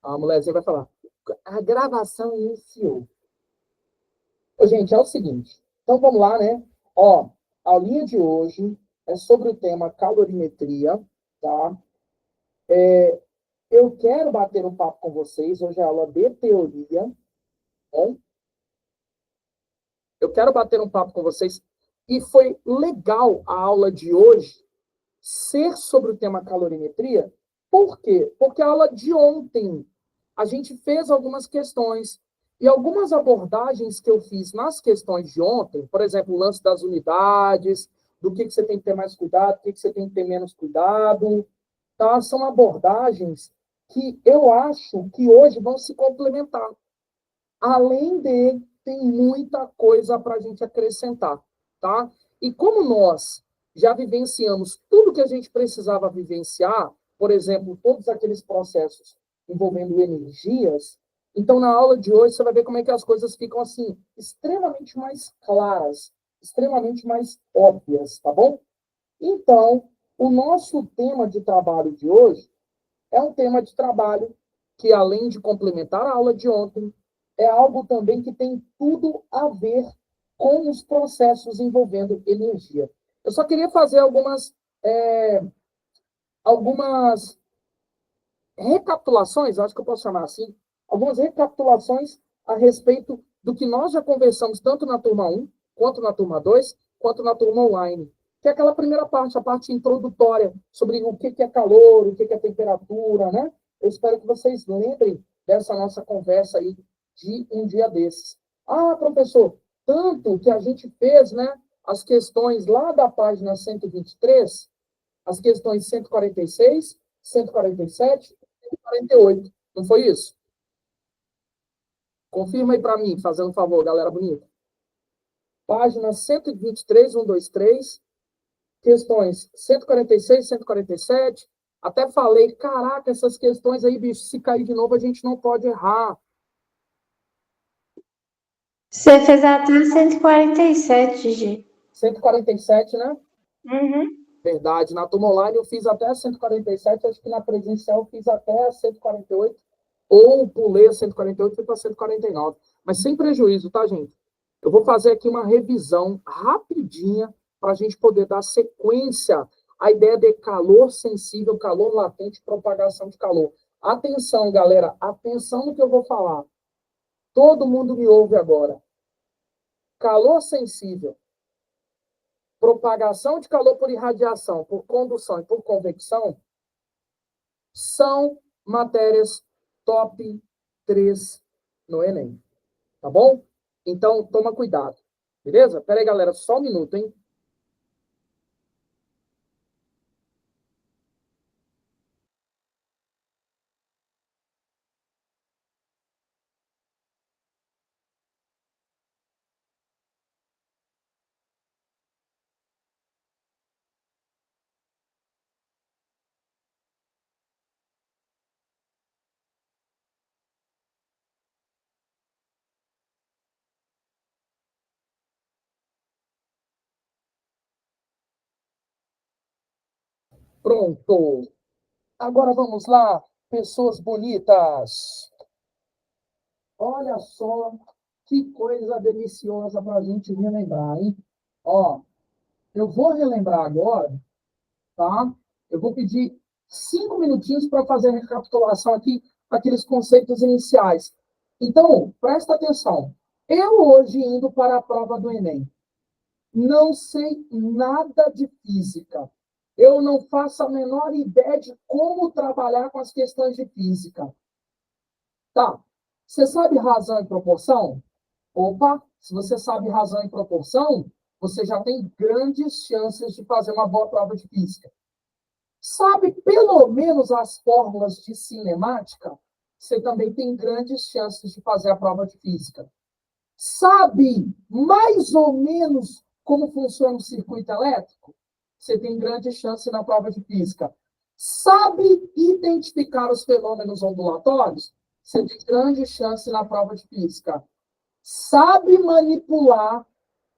A mulherzinha vai falar. A gravação iniciou. Ô, gente, é o seguinte. Então, vamos lá, né? Ó, a aulinha de hoje é sobre o tema calorimetria, tá? Eu quero bater um papo com vocês. Hoje é aula de teoria, né? Eu quero bater um papo com vocês. E foi legal a aula de hoje ser sobre o tema calorimetria. Por quê? Porque a aula de ontem a gente fez algumas questões e algumas abordagens que eu fiz nas questões de ontem, por exemplo, o lance das unidades, do que você tem que ter mais cuidado, do que você tem que ter menos cuidado, tá? São abordagens que eu acho que hoje vão se complementar. Além de, tem muita coisa para a gente acrescentar, tá? E como nós já vivenciamos tudo que a gente precisava vivenciar, por exemplo, todos aqueles processos envolvendo energias, então na aula de hoje você vai ver como é que as coisas ficam assim, extremamente mais claras, extremamente mais óbvias, tá bom? Então, o nosso tema de trabalho de hoje é um tema de trabalho que, além de complementar a aula de ontem, é algo também que tem tudo a ver com os processos envolvendo energia. Eu só queria fazer algumas recapitulações, acho que eu posso chamar assim, algumas recapitulações a respeito do que nós já conversamos tanto na turma 1, quanto na turma 2, quanto na turma online, que é aquela primeira parte, a parte introdutória, sobre o que é calor, o que é temperatura, né? Eu espero que vocês lembrem dessa nossa conversa aí de um dia desses. Ah, professor, tanto que a gente fez, né, as questões lá da página 123, as questões 146, 147 e 48. Não foi isso? Confirma aí para mim, fazendo um favor, galera bonita. Página 123, 123, questões 146, 147. Até falei, caraca, essas questões aí, bicho, se cair de novo, a gente não pode errar. Você fez até 147, G. 147, né? Uhum. Verdade. Na turma online eu fiz até a 147, acho que na presencial eu fiz até a 148, ou pulei a 148 e fui para 149. Mas sem prejuízo, tá, gente? Eu vou fazer aqui uma revisão rapidinha para a gente poder dar sequência à ideia de calor sensível, calor latente, propagação de calor. Atenção, galera, atenção no que eu vou falar. Todo mundo me ouve agora. Calor sensível, propagação de calor por irradiação, por condução e por convecção são matérias top 3 no Enem. Tá bom? Então, toma cuidado. Beleza? Pera aí, galera, só um minuto, hein? Pronto. Agora vamos lá, pessoas bonitas. Olha só que coisa deliciosa para a gente relembrar, hein? Ó, eu vou relembrar agora, tá? Eu vou pedir 5 minutinhos para fazer a recapitulação aqui daqueles conceitos iniciais. Então, presta atenção. Eu hoje indo para a prova do Enem, não sei nada de física. Eu não faço a menor ideia de como trabalhar com as questões de física. Tá. Você sabe razão e proporção? Opa, se você sabe razão e proporção, você já tem grandes chances de fazer uma boa prova de física. Sabe pelo menos as fórmulas de cinemática? Você também tem grandes chances de fazer a prova de física. Sabe mais ou menos como funciona o circuito elétrico? Você tem grande chance na prova de física. Sabe identificar os fenômenos ondulatórios? Você tem grande chance na prova de física. Sabe manipular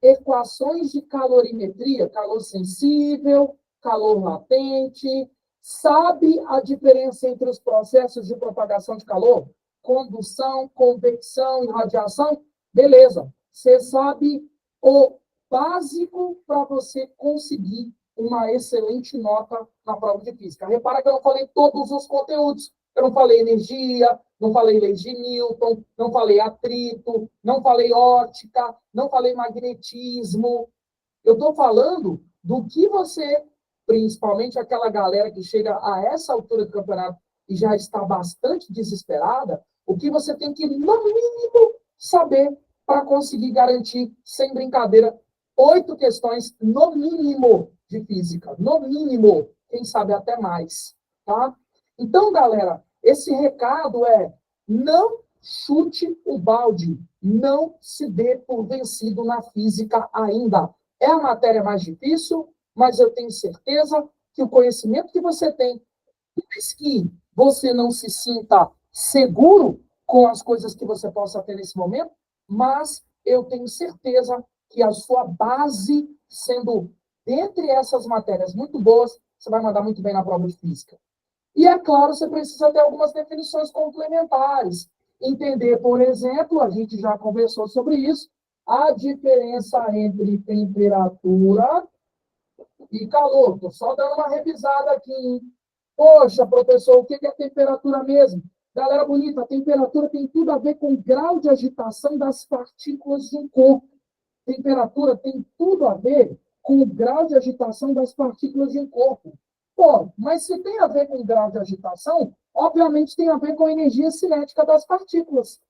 equações de calorimetria, calor sensível, calor latente? Sabe a diferença entre os processos de propagação de calor? Condução, convecção e radiação? Beleza. Você sabe o básico para você conseguir uma excelente nota na prova de física. Repara que eu não falei todos os conteúdos. Eu não falei energia, não falei leis de Newton, não falei atrito, não falei óptica, não falei magnetismo. Eu estou falando do que você, principalmente aquela galera que chega a essa altura do campeonato e já está bastante desesperada, o que você tem que, no mínimo, saber para conseguir garantir, sem brincadeira, 8 questões, no mínimo, de física. No mínimo, quem sabe até mais. Tá? Então, galera, esse recado é: não chute o balde, não se dê por vencido na física ainda. É a matéria mais difícil, mas eu tenho certeza que o conhecimento que você tem, por mais que você não se sinta seguro com as coisas que você possa ter nesse momento, mas eu tenho certeza que a sua base, sendo dentre essas matérias muito boas, você vai mandar muito bem na prova de física. E, é claro, você precisa ter algumas definições complementares. Entender, por exemplo, a gente já conversou sobre isso, a diferença entre temperatura e calor. Estou só dando uma revisada aqui, hein? Poxa, professor, o que é temperatura mesmo? Galera bonita, a temperatura tem tudo a ver com o grau de agitação das partículas de um corpo. Temperatura tem tudo a ver com o grau de agitação das partículas de um corpo. Pô, mas se tem a ver com o grau de agitação, obviamente tem a ver com a energia cinética das partículas.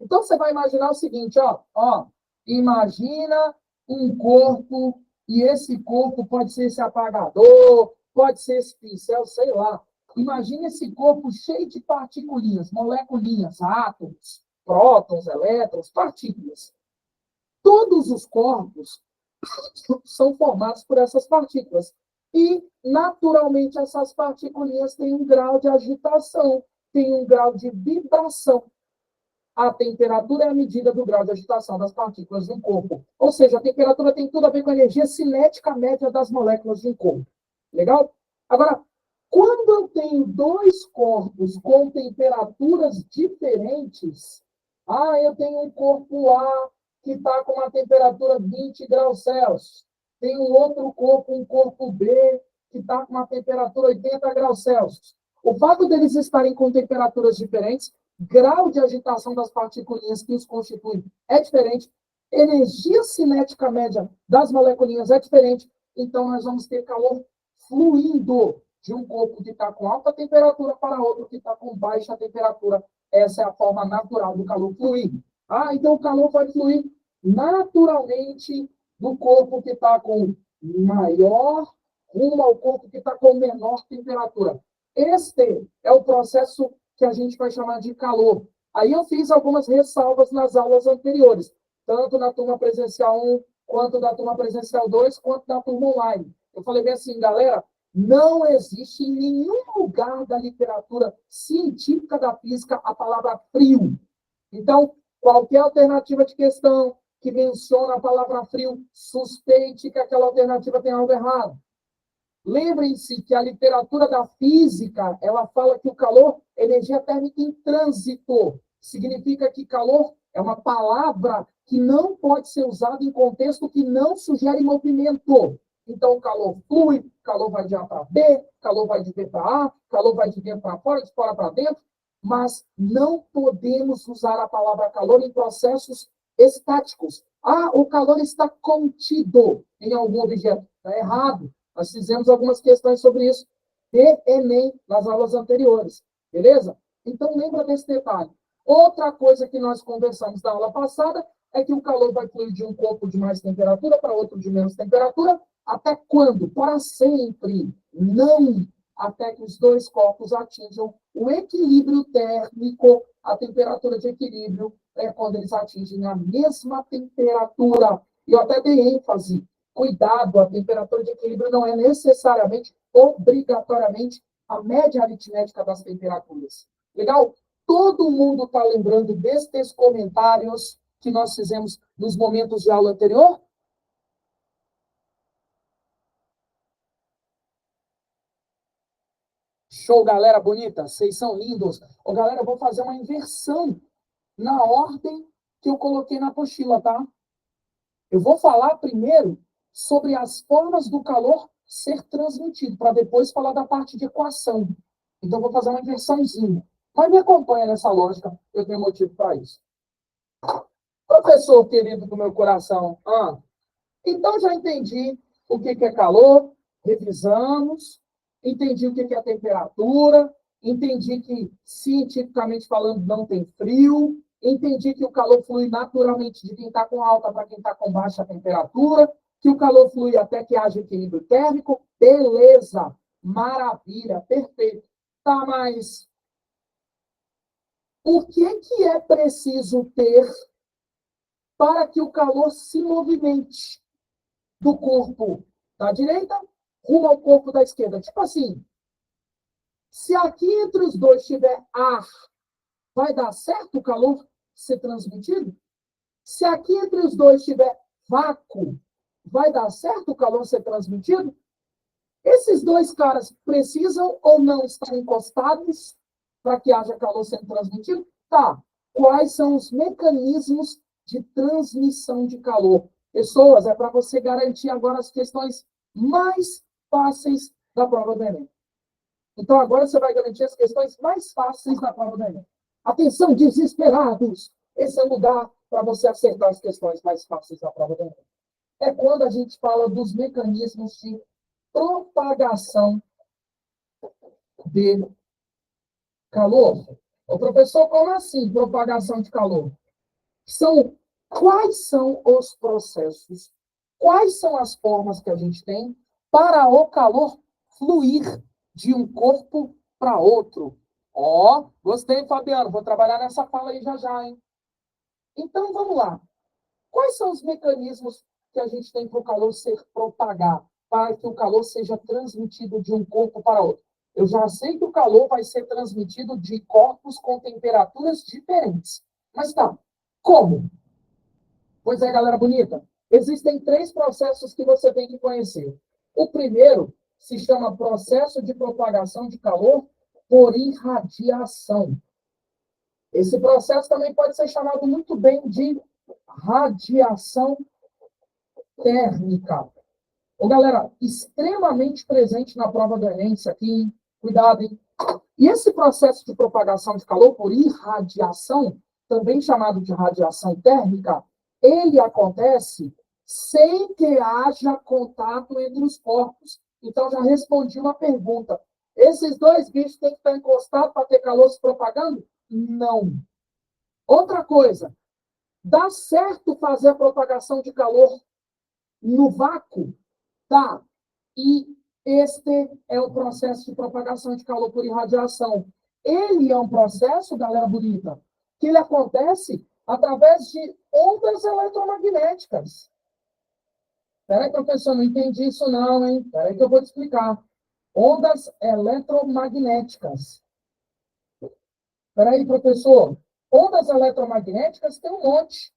Então, você vai imaginar o seguinte, ó, imagina um corpo, e esse corpo pode ser esse apagador, pode ser esse pincel, sei lá. Imagina esse corpo cheio de particulinhas, moleculinhas, átomos, prótons, elétrons, partículas. Todos os corpos são formados por essas partículas. E, naturalmente, essas partículas têm um grau de agitação, têm um grau de vibração. A temperatura é a medida do grau de agitação das partículas de um corpo. Ou seja, a temperatura tem tudo a ver com a energia cinética média das moléculas de um corpo. Legal? Agora, quando eu tenho dois corpos com temperaturas diferentes, eu tenho um corpo A que está com uma temperatura 20 graus Celsius. Tem um outro corpo, um corpo B, que está com uma temperatura 80 graus Celsius. O fato deles estarem com temperaturas diferentes, grau de agitação das partículas que os constituem é diferente, energia cinética média das moléculas é diferente, então nós vamos ter calor fluindo de um corpo que está com alta temperatura para outro que está com baixa temperatura. Essa é a forma natural do calor fluir. Então o calor vai fluir naturalmente do corpo que está com maior rumo ao corpo que está com menor temperatura. Este é o processo que a gente vai chamar de calor. Aí eu fiz algumas ressalvas nas aulas anteriores, tanto na turma presencial 1, quanto na turma presencial 2, quanto na turma online. Eu falei bem assim, galera, não existe em nenhum lugar da literatura científica da física a palavra frio. Então, qualquer alternativa de questão que menciona a palavra frio, suspeite que aquela alternativa tem algo errado. Lembrem-se que a literatura da física, ela fala que o calor é energia térmica em trânsito. Significa que calor é uma palavra que não pode ser usada em contexto que não sugere movimento. Então, o calor flui, calor vai de A para B, calor vai de B para A, calor vai de dentro para fora, de fora para dentro, mas não podemos usar a palavra calor em processos estáticos. O calor está contido em algum objeto. Está errado. Nós fizemos algumas questões sobre isso de Enem nas aulas anteriores. Beleza? Então, lembra desse detalhe. Outra coisa que nós conversamos na aula passada é que o calor vai fluir de um corpo de mais temperatura para outro de menos temperatura. Até quando? Para sempre. Não até que os dois corpos atinjam o equilíbrio térmico. A temperatura de equilíbrio é quando eles atingem a mesma temperatura. E eu até dei ênfase. Cuidado, a temperatura de equilíbrio não é necessariamente, obrigatoriamente, a média aritmética das temperaturas. Legal? Todo mundo está lembrando destes comentários que nós fizemos nos momentos de aula anterior? Show, galera bonita. Vocês são lindos. Ô, galera, eu vou fazer uma inversão na ordem que eu coloquei na apostila, tá? Eu vou falar primeiro sobre as formas do calor ser transmitido, para depois falar da parte de equação. Então, eu vou fazer uma inversãozinha. Mas me acompanha nessa lógica, eu tenho motivo para isso. Professor querido do meu coração, então já entendi o que é calor, revisamos, entendi o que é temperatura, entendi que, cientificamente falando, não tem frio, entendi que o calor flui naturalmente de quem está com alta para quem está com baixa temperatura, que o calor flui até que haja equilíbrio térmico. Beleza, maravilha, perfeito. Tá, mas o que é preciso ter para que o calor se movimente do corpo da direita rumo ao corpo da esquerda? Tipo assim, se aqui entre os dois tiver ar, vai dar certo o calor ser transmitido? Se aqui entre os dois tiver vácuo, vai dar certo o calor ser transmitido? Esses dois caras precisam ou não estar encostados para que haja calor sendo transmitido? Tá. Quais são os mecanismos de transmissão de calor? Pessoas, é para você garantir agora as questões mais fáceis da prova do Enem. Então, agora você vai garantir as questões mais fáceis da prova do Enem. Atenção, desesperados! Esse é o lugar para você acertar as questões mais fáceis da prova do Enem. É quando a gente fala dos mecanismos de propagação de calor. O professor, como assim propagação de calor? Quais são os processos, quais são as formas que a gente tem para o calor fluir de um corpo para outro? Gostei, Fabiano, vou trabalhar nessa fala aí já, hein? Então, vamos lá. Quais são os mecanismos que a gente tem para o calor ser propagado, para que o calor seja transmitido de um corpo para outro? Eu já sei que o calor vai ser transmitido de corpos com temperaturas diferentes. Mas tá, como? Pois é, galera bonita. Existem 3 processos que você tem que conhecer. O primeiro se chama processo de propagação de calor por irradiação. Esse processo também pode ser chamado muito bem de radiação térmica. Galera, extremamente presente na prova do Enem, isso aqui, hein? Cuidado, hein? E esse processo de propagação de calor por irradiação, também chamado de radiação térmica, ele acontece sem que haja contato entre os corpos. Então, já respondi uma pergunta. Esses dois bichos têm que estar encostados para ter calor se propagando? Não. Outra coisa, dá certo fazer a propagação de calor no vácuo? Tá. E este é o processo de propagação de calor por irradiação. Ele é um processo, galera bonita, que ele acontece através de ondas eletromagnéticas. Espera aí, professor, não entendi isso não, hein? Espera aí que eu vou te explicar. Ondas eletromagnéticas. Espera aí, professor. Ondas eletromagnéticas tem um monte.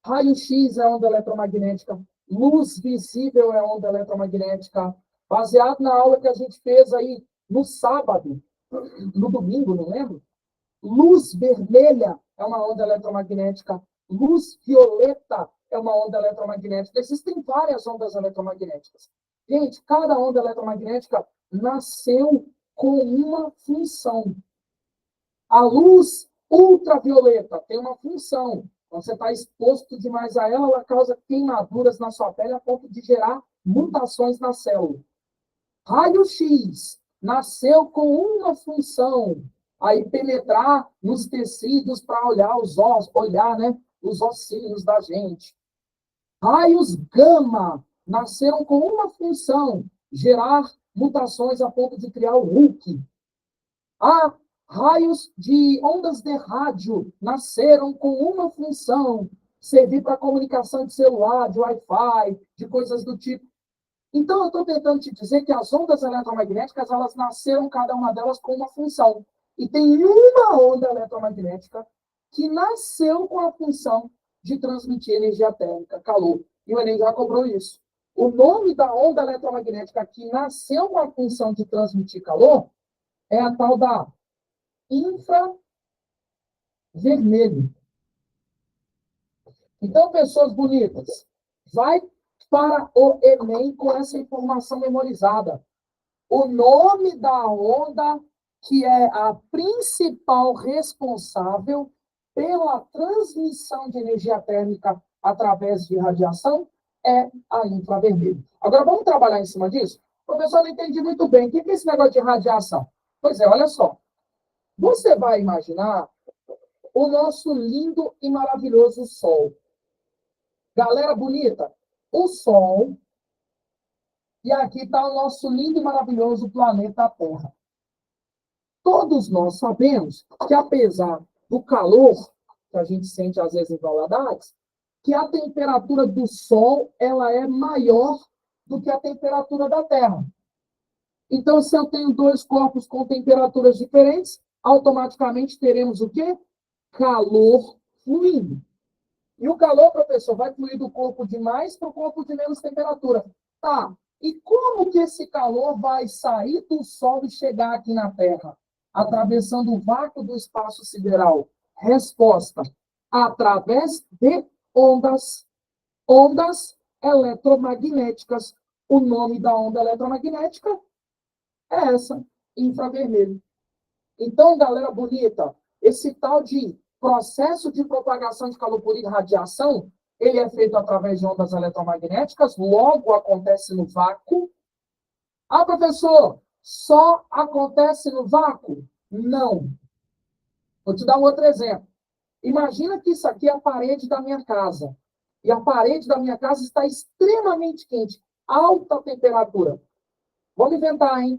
Raio-X é onda eletromagnética. Luz visível é onda eletromagnética. Baseado na aula que a gente fez aí no sábado, no domingo, não lembro? Luz vermelha é uma onda eletromagnética. Luz violeta é uma onda eletromagnética. Existem várias ondas eletromagnéticas. Gente, cada onda eletromagnética nasceu com uma função. A luz ultravioleta tem uma função. Quando você está exposto demais a ela, ela causa queimaduras na sua pele a ponto de gerar mutações na célula. Raio-X nasceu com uma função, aí penetrar nos tecidos para olhar os ossos, os ossinhos da gente. Raios gama nasceram com uma função, gerar mutações a ponto de criar o Hulk. Raios de ondas de rádio nasceram com uma função, servir para comunicação de celular, de Wi-Fi, de coisas do tipo. Então, eu estou tentando te dizer que as ondas eletromagnéticas, elas nasceram, cada uma delas, com uma função. E tem uma onda eletromagnética que nasceu com a função de transmitir energia térmica, calor. E o Enem já cobrou isso. O nome da onda eletromagnética que nasceu com a função de transmitir calor é a tal da infravermelho. Então, pessoas bonitas, vai para o Enem com essa informação memorizada. O nome da onda que é a principal responsável pela transmissão de energia térmica através de radiação é a infravermelho. Agora, vamos trabalhar em cima disso? Professor, não entendi muito bem. O que é esse negócio de radiação? Pois é, olha só. Você vai imaginar o nosso lindo e maravilhoso Sol. Galera bonita, o Sol, e aqui está o nosso lindo e maravilhoso planeta Terra. Todos nós sabemos que, apesar do calor que a gente sente às vezes em Valadares, que a temperatura do Sol ela é maior do que a temperatura da Terra. Então, se eu tenho dois corpos com temperaturas diferentes, automaticamente teremos o quê? Calor fluindo. E o calor, professor, vai fluir do corpo de mais para o corpo de menos temperatura. Tá. E como que esse calor vai sair do Sol e chegar aqui na Terra? Atravessando o vácuo do espaço sideral. Resposta: através de ondas. Ondas eletromagnéticas. O nome da onda eletromagnética é essa, infravermelho. Então, galera bonita, esse tal de processo de propagação de calor por irradiação, ele é feito através de ondas eletromagnéticas, logo acontece no vácuo. Ah, professor, só acontece no vácuo? Não. Vou te dar um outro exemplo. Imagina que isso aqui é a parede da minha casa. E a parede da minha casa está extremamente quente, alta temperatura. Vamos inventar, hein?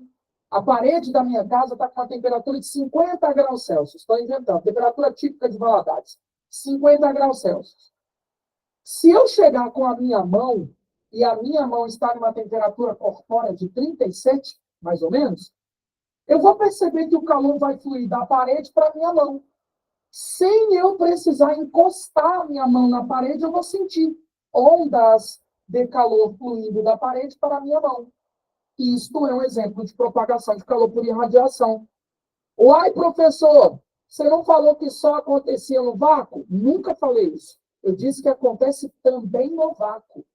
A parede da minha casa está com uma temperatura de 50 graus Celsius. Estou inventando. Temperatura típica de Valadares. 50 graus Celsius. Se eu chegar com a minha mão, e a minha mão está numa temperatura corpórea de 37, mais ou menos, eu vou perceber que o calor vai fluir da parede para a minha mão. Sem eu precisar encostar a minha mão na parede, eu vou sentir ondas de calor fluindo da parede para a minha mão. Isto é um exemplo de propagação de calor por irradiação. Uai, professor, você não falou que só acontecia no vácuo? Nunca falei isso. Eu disse que acontece também no vácuo.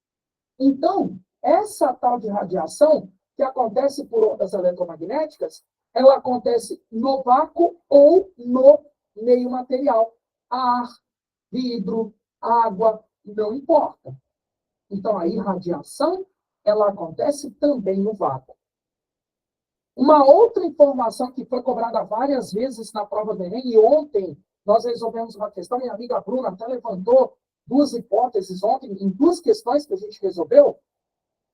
Então, essa tal de radiação, que acontece por ondas eletromagnéticas, ela acontece no vácuo ou no meio material. Ar, vidro, água, não importa. Então, a irradiação ela acontece também no vácuo. Uma outra informação que foi cobrada várias vezes na prova do Enem, e ontem nós resolvemos uma questão, minha amiga Bruna até levantou duas hipóteses ontem, em duas questões que a gente resolveu,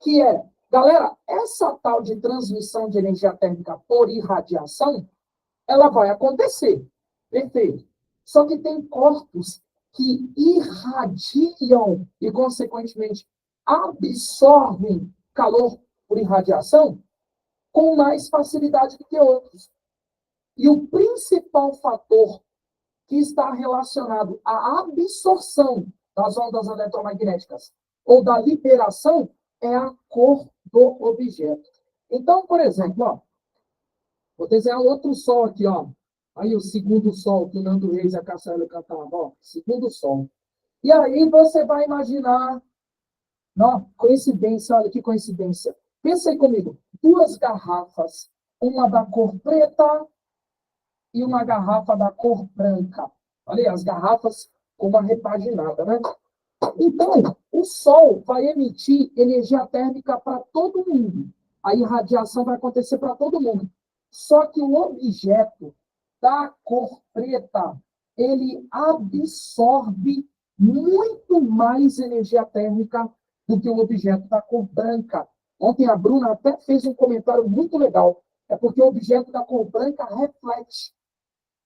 que é, galera, essa tal de transmissão de energia térmica por irradiação, ela vai acontecer, perfeito. Só que tem corpos que irradiam e, consequentemente, absorvem calor por irradiação com mais facilidade do que outros. E o principal fator que está relacionado à absorção das ondas eletromagnéticas ou da liberação é a cor do objeto. Então, por exemplo, ó, vou desenhar outro sol aqui, ó. Aí o segundo sol que o Nando Reis e a Cassiela cantavam, ó, segundo sol. E aí você vai imaginar, não, coincidência, olha que coincidência. Pensa aí comigo, duas garrafas, uma da cor preta e uma garrafa da cor branca. Olha aí, as garrafas com uma repaginada, né? Então, o Sol vai emitir energia térmica para todo mundo. A irradiação vai acontecer para todo mundo. Só que o objeto da cor preta, ele absorve muito mais energia térmica do que o objeto da cor branca. Ontem a Bruna até fez um comentário muito legal. É porque o objeto da cor branca reflete.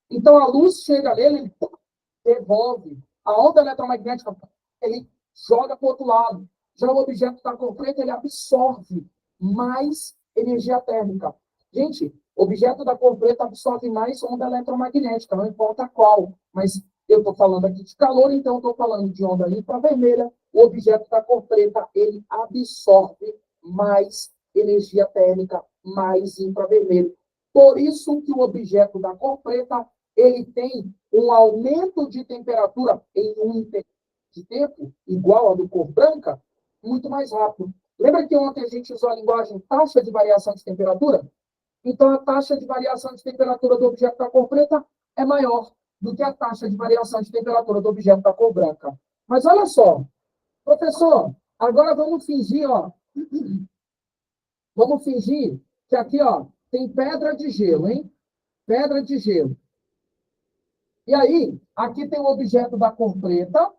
Então a luz chega nele, ele devolve. A onda eletromagnética, ele joga para o outro lado. Já o objeto da cor preta, ele absorve mais energia térmica. Gente, o objeto da cor preta absorve mais onda eletromagnética, não importa qual. Mas eu estou falando aqui de calor, então estou falando de onda infravermelha. O objeto da cor preta, ele absorve mais energia térmica, mais infravermelho. Por isso que o objeto da cor preta, ele tem um aumento de temperatura em um intervalo de tempo igual ao do cor branca, muito mais rápido. Lembra que ontem a gente usou a linguagem taxa de variação de temperatura? Então, a taxa de variação de temperatura do objeto da cor preta é maior do que a taxa de variação de temperatura do objeto da cor branca. Mas olha só, professor, agora vamos fingir, ó. Vamos fingir que aqui, ó, tem pedra de gelo, hein? Pedra de gelo. E aí, aqui tem um objeto da cor preta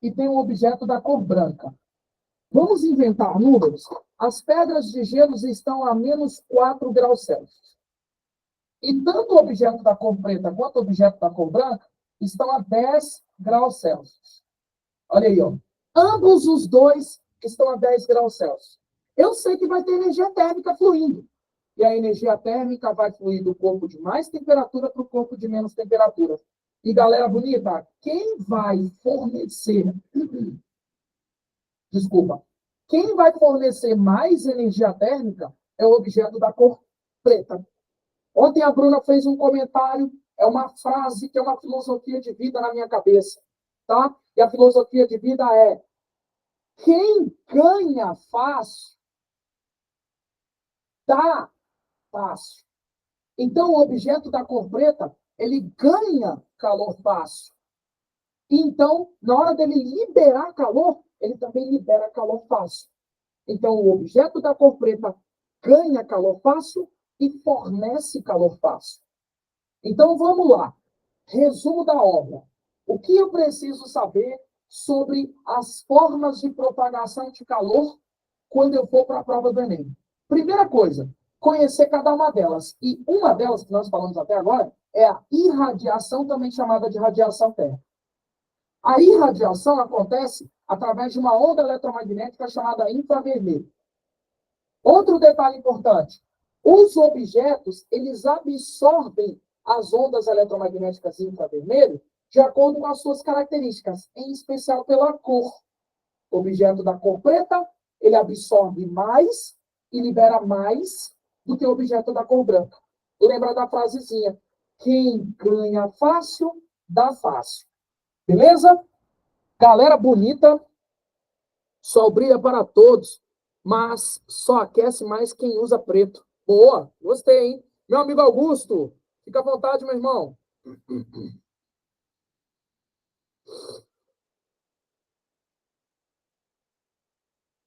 e tem um objeto da cor branca. Vamos inventar números? As pedras de gelo estão a menos 4 graus Celsius. E tanto o objeto da cor preta quanto o objeto da cor branca estão a 10 graus Celsius. Olha aí, ó. Ambos os dois estão a 10 graus Celsius. Eu sei que vai ter energia térmica fluindo. E a energia térmica vai fluir do corpo de mais temperatura para o corpo de menos temperatura. E, galera bonita, quem vai fornecer... Desculpa. Quem vai fornecer mais energia térmica é o objeto da cor preta. Ontem a Bruna fez um comentário, é uma frase que é uma filosofia de vida na minha cabeça, tá? E a filosofia de vida é: quem ganha fácil, dá fácil. Então, o objeto da cor preta, ele ganha calor fácil. Então, na hora dele liberar calor, ele também libera calor fácil. Então, o objeto da cor preta ganha calor fácil e fornece calor fácil. Então, vamos lá. Resumo da obra. O que eu preciso saber sobre as formas de propagação de calor quando eu for para a prova do Enem? Primeira coisa, conhecer cada uma delas. E uma delas que nós falamos até agora é a irradiação, também chamada de radiação térmica. A irradiação acontece através de uma onda eletromagnética chamada infravermelho. Outro detalhe importante, os objetos, eles absorvem as ondas eletromagnéticas infravermelho de acordo com as suas características, em especial pela cor. O objeto da cor preta, ele absorve mais e libera mais do que o objeto da cor branca. Lembra da frasezinha, quem ganha fácil, dá fácil. Beleza? Galera bonita, sol brilha para todos, mas só aquece mais quem usa preto. Boa, gostei, hein? Meu amigo Augusto, fica à vontade, meu irmão.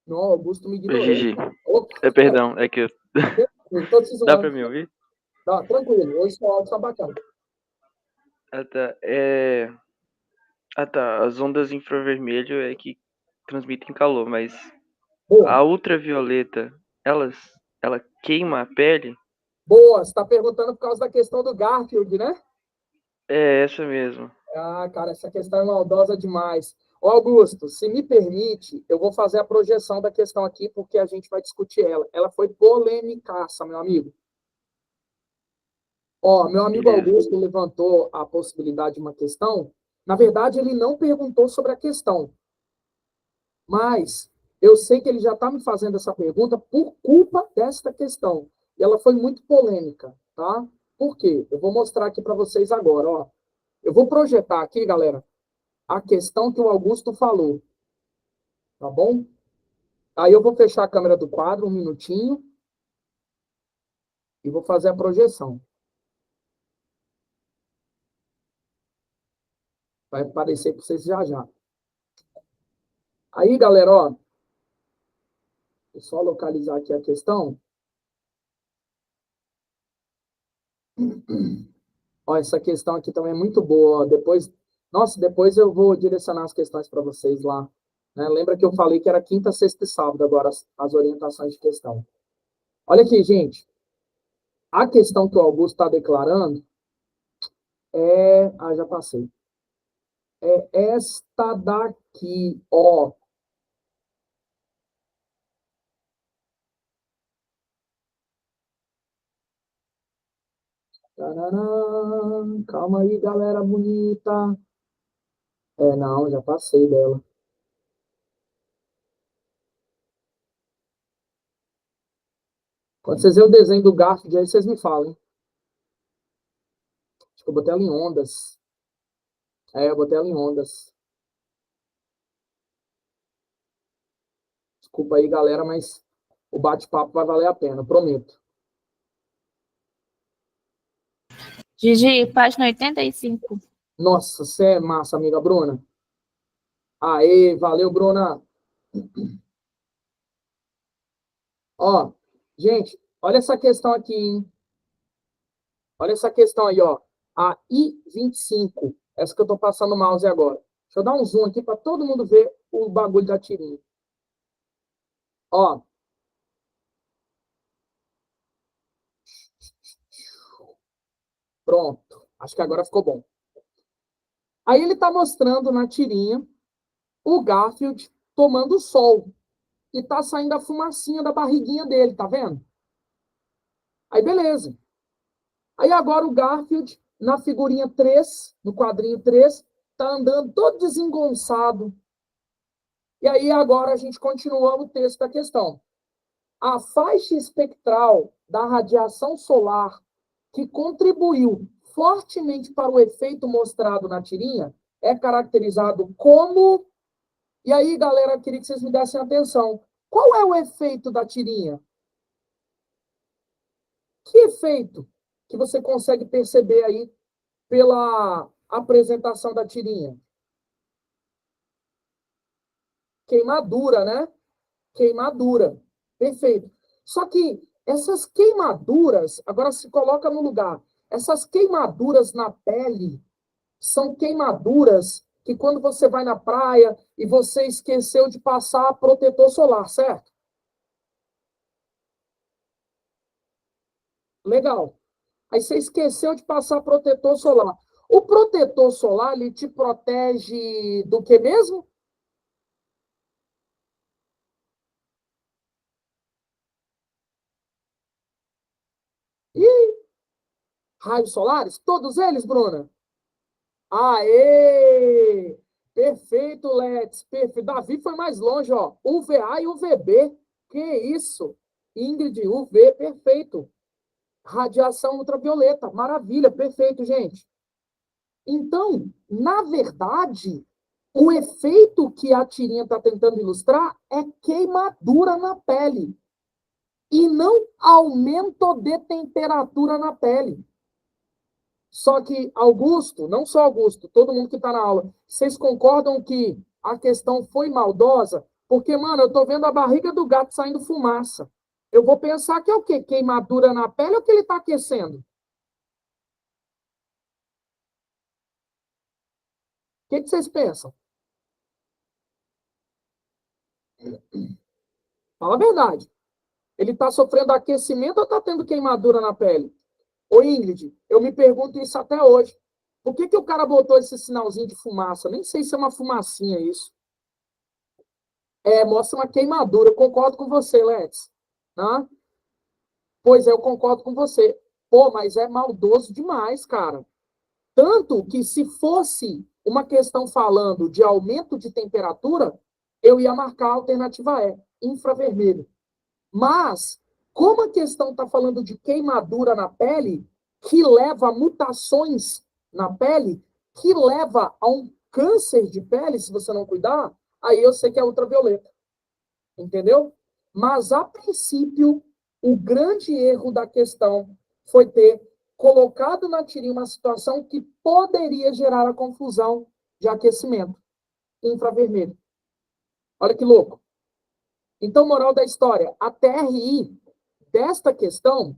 Não, Augusto me Oi, ignorou. Gigi. Opa, Perdão, é que eu... tô te Dá zoando. pra me ouvir? Tá, tranquilo, hoje o áudio tá bacana. Ah, tá. Ah, tá. As ondas infravermelho é que transmitem calor, mas Boa, a ultravioleta, ela queima a pele? boa. Você tá perguntando por causa da questão do Garfield, né? É essa mesmo. Ah, cara, essa questão é maldosa demais. Ô, Augusto, se me permite, eu vou fazer a projeção da questão aqui, porque a gente vai discutir ela. Ela foi polêmicaça, meu amigo. Ó, meu amigo Beleza. Augusto levantou a possibilidade de uma questão. Na verdade, ele não perguntou sobre a questão, mas eu sei que ele já está me fazendo essa pergunta por culpa desta questão. E ela foi muito polêmica, tá? Por quê? Eu vou mostrar aqui para vocês agora, ó. Eu vou projetar aqui, galera, a questão que o Augusto falou, tá bom? Aí eu vou fechar a câmera do quadro um minutinho e vou fazer a projeção. Vai aparecer para vocês já já. Aí, galera, ó, vou só localizar aqui a questão. Ó, essa questão aqui também é muito boa. Ó. Depois eu vou direcionar as questões para vocês lá. Né? Lembra que eu falei que era quinta, sexta e sábado agora as orientações de questão. Olha aqui, gente. A questão que o Augusto está declarando é... Ah, já passei. É esta daqui, ó. Tararam. Calma aí, galera bonita. Não, já passei dela. Quando vocês verem o desenho do Garfield, aí vocês me falam, hein? Acho que eu botei ela em ondas. Eu botei ela em ondas. Desculpa aí, galera, mas o bate-papo vai valer a pena, prometo. Gigi, página 85. Nossa, você é massa, amiga Bruna. Aê, valeu, Bruna. Ó, gente, olha essa questão aqui, hein? Olha essa questão aí, ó. A I-25. Essa que eu tô passando o mouse agora. Deixa eu dar um zoom aqui para todo mundo ver o bagulho da tirinha. Ó. Pronto. Acho que agora ficou bom. Aí ele tá mostrando na tirinha o Garfield tomando sol. E tá saindo a fumacinha da barriguinha dele, tá vendo? Aí beleza. Aí agora o Garfield, na figurinha 3, no quadrinho 3, tá andando todo desengonçado. E aí agora a gente continua o texto da questão. A faixa espectral da radiação solar que contribuiu fortemente para o efeito mostrado na tirinha é caracterizado como... E aí, galera, eu queria que vocês me dessem atenção. Qual é o efeito da tirinha? Que efeito que você consegue perceber aí pela apresentação da tirinha? Queimadura, né? Queimadura. Perfeito. Só que essas queimaduras, agora se coloca no lugar, essas queimaduras na pele são queimaduras que quando você vai na praia e você esqueceu de passar protetor solar, certo? Legal. Aí você esqueceu de passar protetor solar. O protetor solar, ele te protege do que mesmo? Ih, raios solares? Todos eles, Bruna? Aê! Perfeito, Let's. Perfeito. Davi foi mais longe, ó. UVA e UVB. Que isso? Ingrid, UV, perfeito. Radiação ultravioleta. Maravilha, perfeito, gente. Então, na verdade, o efeito que a tirinha está tentando ilustrar é queimadura na pele. E não aumento de temperatura na pele. Só que Augusto, não só Augusto, todo mundo que está na aula, vocês concordam que a questão foi maldosa? Porque, mano, eu estou vendo a barriga do gato saindo fumaça. Eu vou pensar que é o quê? Queimadura na pele ou que ele está aquecendo? O que vocês pensam? Fala a verdade. Ele está sofrendo aquecimento ou está tendo queimadura na pele? Ô, Ingrid, eu me pergunto isso até hoje. Por que o cara botou esse sinalzinho de fumaça? Nem sei se é uma fumacinha isso. Mostra uma queimadura. Eu concordo com você, Lex. Né? Pois é, eu concordo com você. Pô, mas é maldoso demais, cara. Tanto que se fosse uma questão falando de aumento de temperatura, eu ia marcar a alternativa E, infravermelho. Mas, como a questão está falando de queimadura na pele, que leva a mutações na pele, que leva a um câncer de pele, se você não cuidar, aí eu sei que é ultravioleta. Entendeu? Mas, a princípio, o grande erro da questão foi ter colocado na tirinha uma situação que poderia gerar a confusão de aquecimento infravermelho. Olha que louco. Então, moral da história, a TRI desta questão,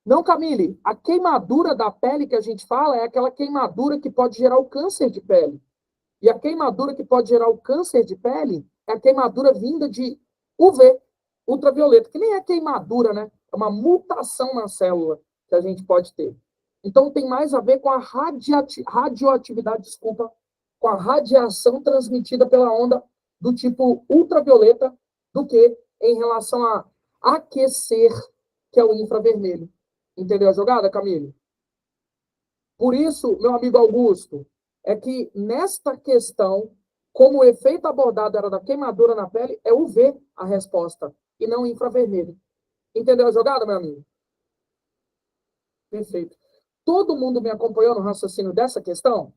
não, Camille, a queimadura da pele que a gente fala é aquela queimadura que pode gerar o câncer de pele. E a queimadura que pode gerar o câncer de pele é a queimadura vinda de UV, ultravioleta, que nem é queimadura, né? É uma mutação na célula que a gente pode ter. Então, tem mais a ver com a radioatividade, desculpa, com a radiação transmitida pela onda do tipo ultravioleta do que em relação a aquecer, que é o infravermelho. Entendeu a jogada, Camille? Por isso, meu amigo Augusto, é que nesta questão, como o efeito abordado era da queimadura na pele, é UV a resposta, e não infravermelho. Entendeu a jogada, meu amigo? Perfeito. Todo mundo me acompanhou no raciocínio dessa questão?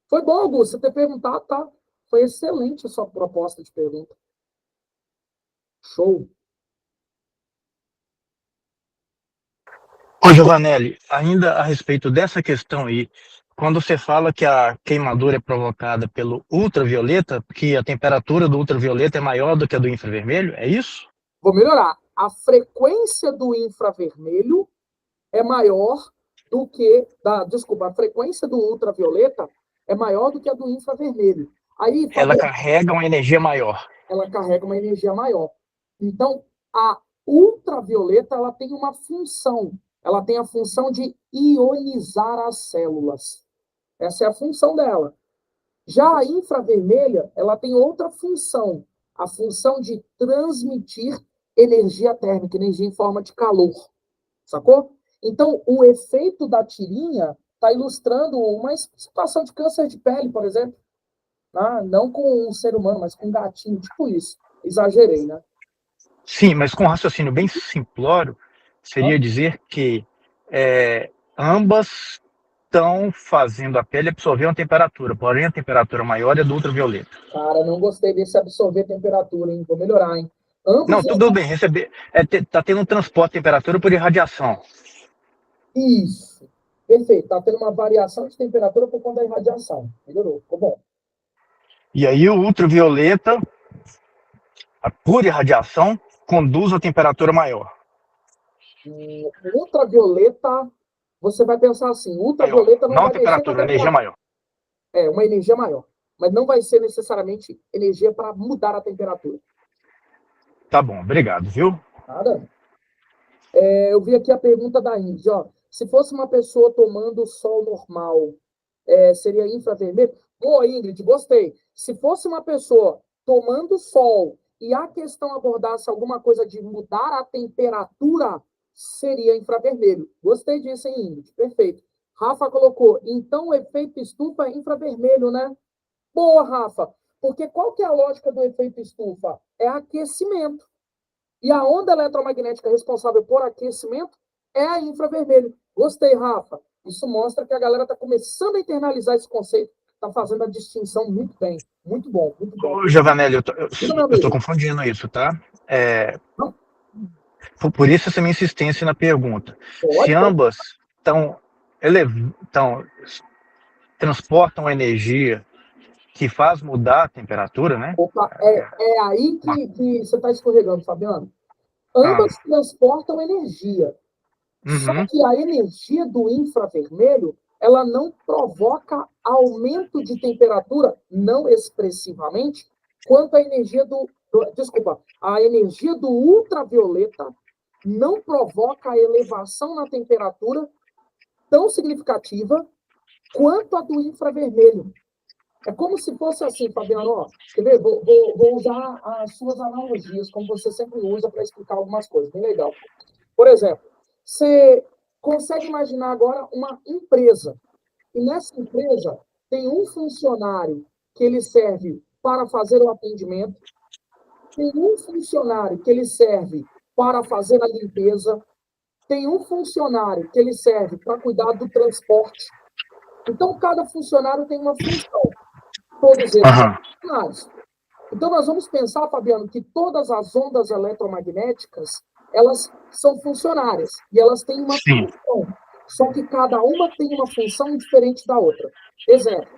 Foi bom, Augusto, você ter perguntado, tá? Foi excelente a sua proposta de pergunta. Show. Ô, Giovanelli, ainda a respeito dessa questão aí, quando você fala que a queimadura é provocada pelo ultravioleta, que a temperatura do ultravioleta é maior do que a do infravermelho, é isso? Vou melhorar. A frequência do infravermelho é maior do que desculpa, a frequência do ultravioleta é maior do que a do infravermelho. Aí, Ela Fabiano, carrega uma energia maior. ela carrega uma energia maior. Então, a ultravioleta ela tem uma função. Ela tem a função de ionizar as células. Essa é a função dela. Já a infravermelha, ela tem outra função. A função de transmitir energia térmica, energia em forma de calor. Sacou? Então, o efeito da tirinha está ilustrando uma situação de câncer de pele, por exemplo. Não com um ser humano, mas com um gatinho, tipo isso. Exagerei, né? Sim, mas com um raciocínio bem simplório, seria dizer que ambas estão fazendo a pele absorver uma temperatura, porém a temperatura maior é do ultravioleta. Cara, não gostei desse absorver temperatura, hein? Vou melhorar, hein? Não, tudo bem, tá tendo um transporte de temperatura por irradiação. Isso. Perfeito. Tá tendo uma variação de temperatura por conta da irradiação. Melhorou. Ficou bom. E aí o ultravioleta, por irradiação, conduz a temperatura maior. Ultravioleta, você vai pensar assim, ultravioleta não vai temperatura, energia maior. É, uma energia maior. Mas não vai ser necessariamente energia para mudar a temperatura. Tá bom, obrigado, viu? Nada. Eu vi aqui a pergunta da Índia, ó. Se fosse uma pessoa tomando sol normal, seria infravermelho? Boa, Ingrid, gostei. Se fosse uma pessoa tomando sol e a questão abordasse alguma coisa de mudar a temperatura, seria infravermelho. Gostei disso, hein, Ingrid? Perfeito. Rafa colocou, então o efeito estufa é infravermelho, né? Boa, Rafa. Porque qual que é a lógica do efeito estufa? É aquecimento. E a onda eletromagnética responsável por aquecimento é a infravermelho. Gostei, Rafa. Isso mostra que a galera está começando a internalizar esse conceito, está fazendo a distinção muito bem. Muito bom, muito bom. Ô, Giovanelli, eu tô confundindo isso, tá? Por isso essa minha insistência na pergunta. Se ambas transportam energia que faz mudar a temperatura, né? Opa, é aí que você está escorregando, Fabiano. Ambas transportam energia. Só que a energia do infravermelho, ela não provoca aumento de temperatura, não expressivamente, quanto a energia a energia do ultravioleta não provoca a elevação na temperatura tão significativa quanto a do infravermelho. É como se fosse assim, Fabiano, ó, quer ver? Vou usar as suas analogias, como você sempre usa para explicar algumas coisas, bem legal. Por exemplo, você consegue imaginar agora uma empresa, e nessa empresa tem um funcionário que ele serve para fazer o atendimento, tem um funcionário que ele serve para fazer a limpeza, tem um funcionário que ele serve para cuidar do transporte. Então, cada funcionário tem uma função. Todos eles são funcionários. Então, nós vamos pensar, Fabiano, que todas as ondas eletromagnéticas, elas são funcionárias e elas têm uma função. Só que cada uma tem uma função diferente da outra. Exemplo,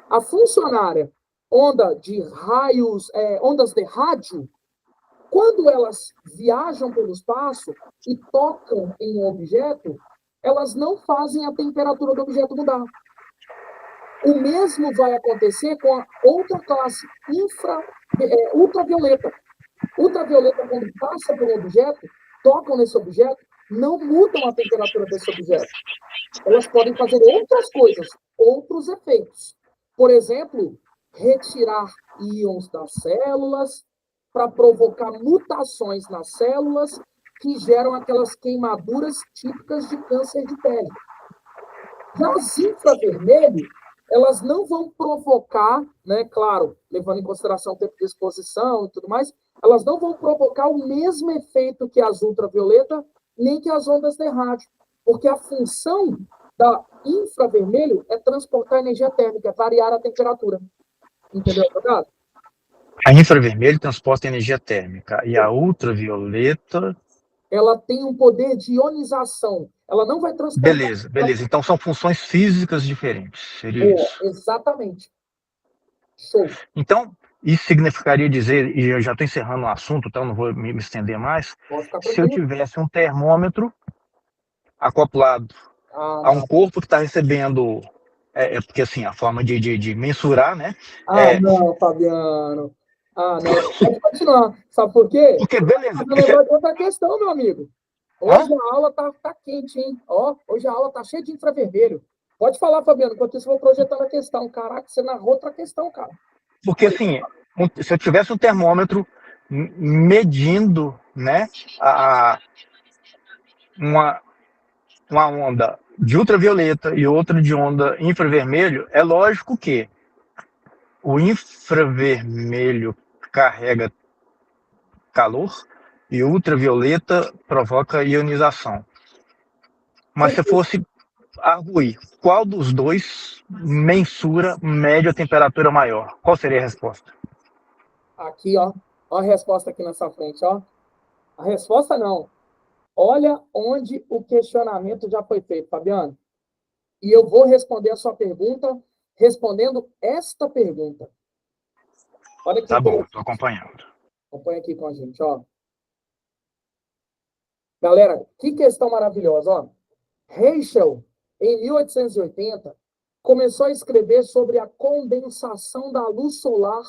a funcionária ondas de rádio, quando elas viajam pelo espaço e tocam em um objeto, elas não fazem a temperatura do objeto mudar. O mesmo vai acontecer com a outra classe, ultravioleta. Ultravioleta, quando passa por um objeto, tocam nesse objeto, não mudam a temperatura desse objeto. Elas podem fazer outras coisas, outros efeitos. Por exemplo, retirar íons das células para provocar mutações nas células que geram aquelas queimaduras típicas de câncer de pele. Já as infravermelho, elas não vão provocar, né, claro, levando em consideração o tempo de exposição e tudo mais, elas não vão provocar o mesmo efeito que as ultravioleta, nem que as ondas de rádio, porque a função da infravermelho é transportar energia térmica, variar a temperatura. Entendeu, advogado? A infravermelho transporta energia térmica e a ultravioleta. Ela tem um poder de ionização. Ela não vai transportar. Beleza. Então são funções físicas diferentes. Seria isso. Exatamente. Show. Então, isso significaria dizer, e eu já estou encerrando o assunto, então não vou me estender mais, se eu tivesse um termômetro acoplado a um corpo que está recebendo, porque assim, a forma de mensurar, né? Não, Fabiano. Não. Pode continuar. Sabe por quê? Porque, beleza. Você lembrou de outra questão, meu amigo. Hoje a aula tá quente, hein? Hoje a aula tá cheia de infravermelho. Pode falar, Fabiano, enquanto isso eu vou projetando a questão. Caraca, você narrou outra questão, cara. Porque, assim, se eu tivesse um termômetro medindo, né, uma onda de ultravioleta e outra de onda infravermelho, é lógico que o infravermelho carrega calor e o ultravioleta provoca ionização. Mas se fosse arguir qual dos dois mensura média temperatura maior, qual seria a resposta? Aqui, ó a resposta aqui nessa frente, ó. A resposta não. Olha onde o questionamento já foi feito, Fabiano. E eu vou responder a sua pergunta respondendo esta pergunta. Olha que tá bom, estou acompanhando. Acompanha aqui com a gente, ó. Galera, que questão maravilhosa, ó. Herschel, em 1880, começou a escrever sobre a condensação da luz solar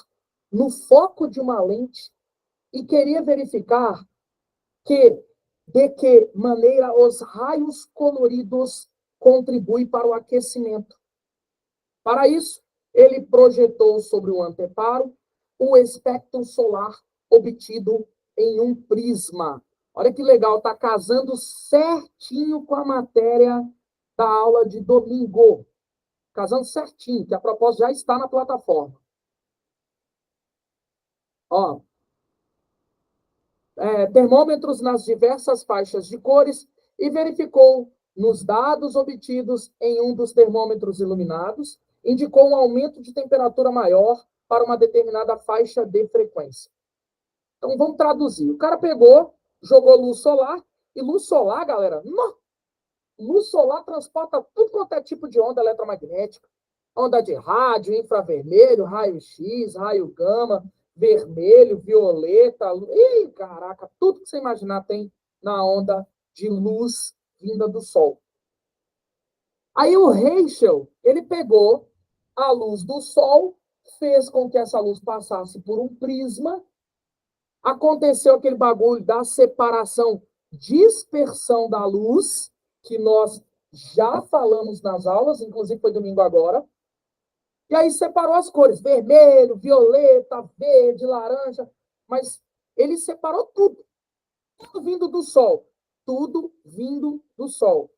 no foco de uma lente e queria verificar de que maneira os raios coloridos contribuem para o aquecimento. Para isso, ele projetou sobre o anteparo o espectro solar obtido em um prisma. Olha que legal, está casando certinho com a matéria da aula de domingo. Casando certinho, que a propósito já está na plataforma. Ó, termômetros nas diversas faixas de cores e verificou nos dados obtidos em um dos termômetros iluminados, indicou um aumento de temperatura maior para uma determinada faixa de frequência. Então, vamos traduzir. O cara pegou, jogou luz solar, e luz solar, galera, luz solar transporta tudo quanto é tipo de onda eletromagnética. Onda de rádio, infravermelho, raio-x, raio gama, vermelho, violeta. Ih, caraca, tudo que você imaginar tem na onda de luz vinda do Sol. Aí o Herschel, ele pegou a luz do Sol, fez com que essa luz passasse por um prisma, aconteceu aquele bagulho da separação, dispersão da luz, que nós já falamos nas aulas, inclusive foi domingo agora. E aí separou as cores, vermelho, violeta, verde, laranja, mas ele separou tudo. Tudo vindo do Sol. Tudo vindo do Sol.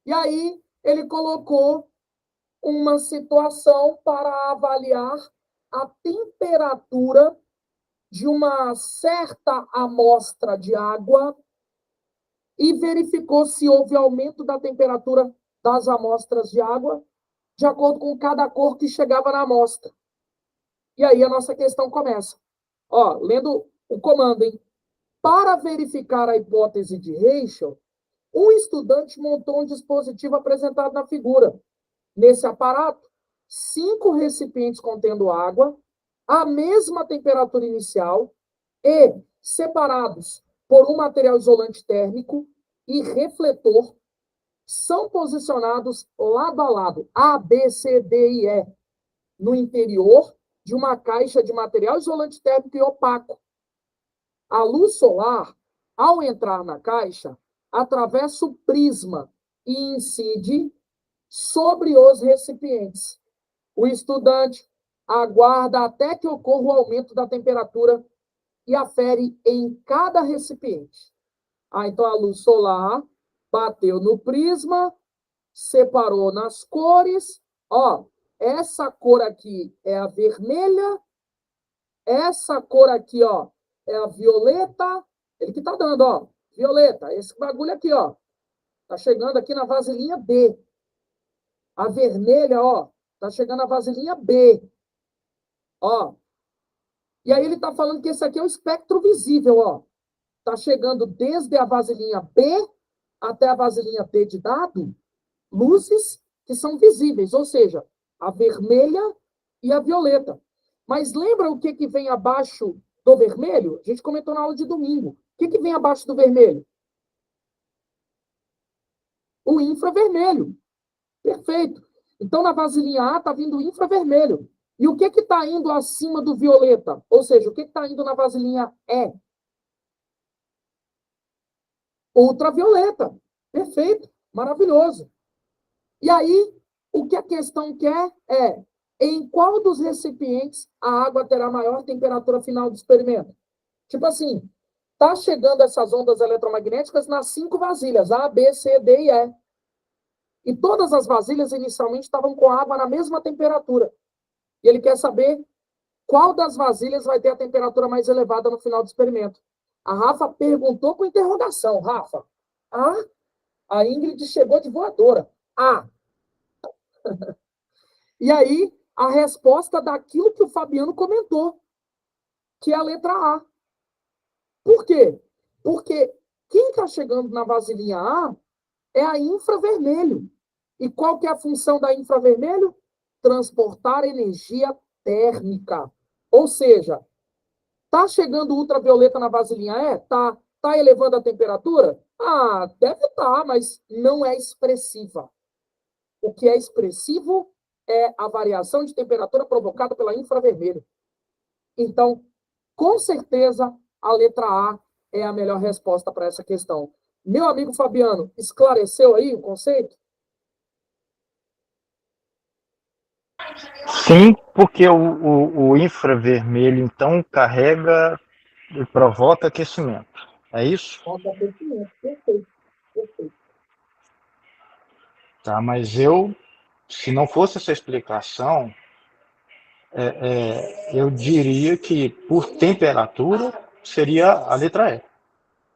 E aí ele colocou uma situação para avaliar a temperatura de uma certa amostra de água e verificou se houve aumento da temperatura das amostras de água de acordo com cada cor que chegava na amostra. E aí a nossa questão começa. Ó, lendo o comando, hein? Para verificar a hipótese de Herschel, um estudante montou um dispositivo apresentado na figura. Nesse aparato, 5 recipientes contendo água, a mesma temperatura inicial e separados por um material isolante térmico e refletor, são posicionados lado a lado, A, B, C, D e E, no interior de uma caixa de material isolante térmico e opaco. A luz solar, ao entrar na caixa, atravessa o prisma e incide sobre os recipientes. O estudante aguarda até que ocorra o aumento da temperatura e afere em cada recipiente. Então a luz solar bateu no prisma, separou nas cores. Ó, essa cor aqui é a vermelha, essa cor aqui, ó, é a violeta, ele que tá dando, ó, violeta, esse bagulho aqui, ó, tá chegando aqui na vasilhinha B. A vermelha, ó, tá chegando na vasilhinha B. Ó. E aí ele tá falando que esse aqui é o espectro visível, ó. Tá chegando desde a vasilhinha B até a vasilhinha D de dado, luzes que são visíveis, ou seja, a vermelha e a violeta. Mas lembra o que que vem abaixo do vermelho? A gente comentou na aula de domingo. O que que vem abaixo do vermelho? O infravermelho. Perfeito. Então, na vasilhinha A está vindo o infravermelho. E o que está indo acima do violeta? Ou seja, o que está indo na vasilhinha E? Ultravioleta. Perfeito. Maravilhoso. E aí, o que a questão quer é, em qual dos recipientes a água terá maior temperatura final do experimento? Tipo assim, está chegando essas ondas eletromagnéticas nas 5 vasilhas, A, B, C, D e E. E todas as vasilhas inicialmente estavam com água na mesma temperatura. E ele quer saber qual das vasilhas vai ter a temperatura mais elevada no final do experimento. A Rafa perguntou com interrogação. Rafa, a Ingrid chegou de voadora. E aí, a resposta daquilo que o Fabiano comentou, que é a letra A. Por quê? Porque quem está chegando na vasilhinha A é a infravermelho. E qual que é a função da infravermelho? Transportar energia térmica. Ou seja, tá chegando ultravioleta na vasilhinha E? Tá elevando a temperatura? Deve estar, mas não é expressiva. O que é expressivo é a variação de temperatura provocada pela infravermelho. Então, com certeza, a letra A é a melhor resposta para essa questão. Meu amigo Fabiano, esclareceu aí o conceito? Sim, porque o infravermelho, então, carrega e provoca aquecimento. É isso? Falta aquecimento. Perfeito. Perfeito. Tá, mas se não fosse essa explicação, eu diria que por temperatura seria a letra E.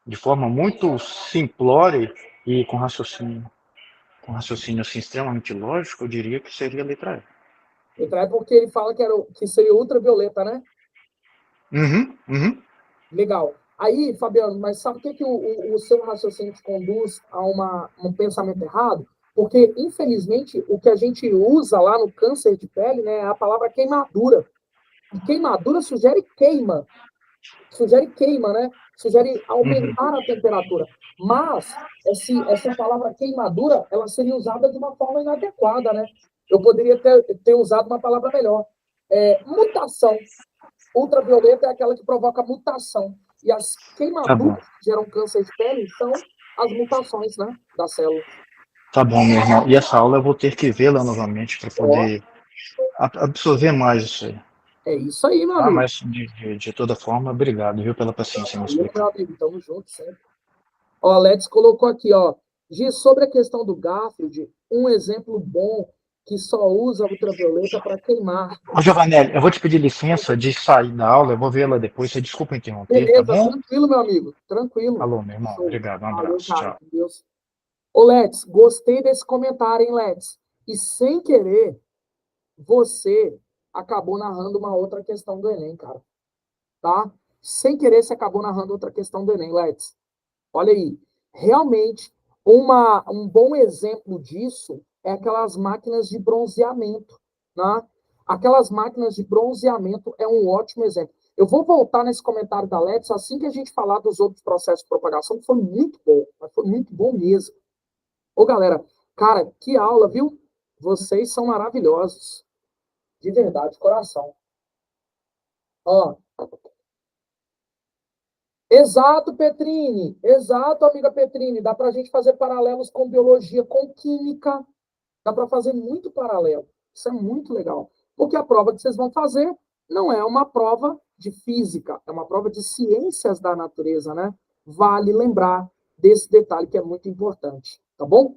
De forma muito simplória e com raciocínio assim, extremamente lógico, eu diria que seria a letra E. Letra E porque ele fala que seria ultravioleta, né? Uhum. Legal. Aí, Fabiano, mas sabe o que o seu raciocínio te conduz a um pensamento errado? Porque, infelizmente, o que a gente usa lá no câncer de pele, né, é a palavra queimadura. E queimadura sugere queima. Sugere queima, né? Sugere aumentar a temperatura. Mas essa palavra queimadura, ela seria usada de uma forma inadequada, né? Eu poderia ter usado uma palavra melhor. Mutação. Ultravioleta é aquela que provoca mutação. E as queimaduras que geram câncer de pele são as mutações, né, da célula. Tá bom, meu irmão. E essa aula eu vou ter que vê-la novamente para poder absorver mais isso aí. É isso aí, meu Tá? amigo. Mas, de toda forma, obrigado, viu, pela paciência em me Meu explicar. amigo, tamo junto sempre. Ó, Let's colocou aqui, ó. Sobre a questão do Garfield, um exemplo bom que só usa ultravioleta para queimar. Ô, Giovanelli, eu vou te pedir licença de sair da aula, eu vou vê-la depois, você desculpa interromper, tá Beleza, bom? tranquilo, meu amigo. Tranquilo. Alô, meu irmão, Show. obrigado, um Valeu, abraço, cara. tchau. Deus. Ô, Let's, gostei desse comentário, hein, Let's? E sem querer, você acabou narrando uma outra questão do Enem, cara. Tá? Sem querer, você acabou narrando outra questão do Enem, Let's. Olha aí. Realmente, um bom exemplo disso é aquelas máquinas de bronzeamento, né? Aquelas máquinas de bronzeamento é um ótimo exemplo. Eu vou voltar nesse comentário da Let's assim que a gente falar dos outros processos de propagação, que foi muito bom, mas foi muito bom mesmo. Ô, galera, cara, que aula, viu? Vocês são maravilhosos. De verdade, coração. Ó. Exato, Petrini. Exato, amiga Petrini. Dá para a gente fazer paralelos com biologia, com química. Dá para fazer muito paralelo. Isso é muito legal. Porque a prova que vocês vão fazer não é uma prova de física, é uma prova de ciências da natureza, né? Vale lembrar desse detalhe que é muito importante, tá bom?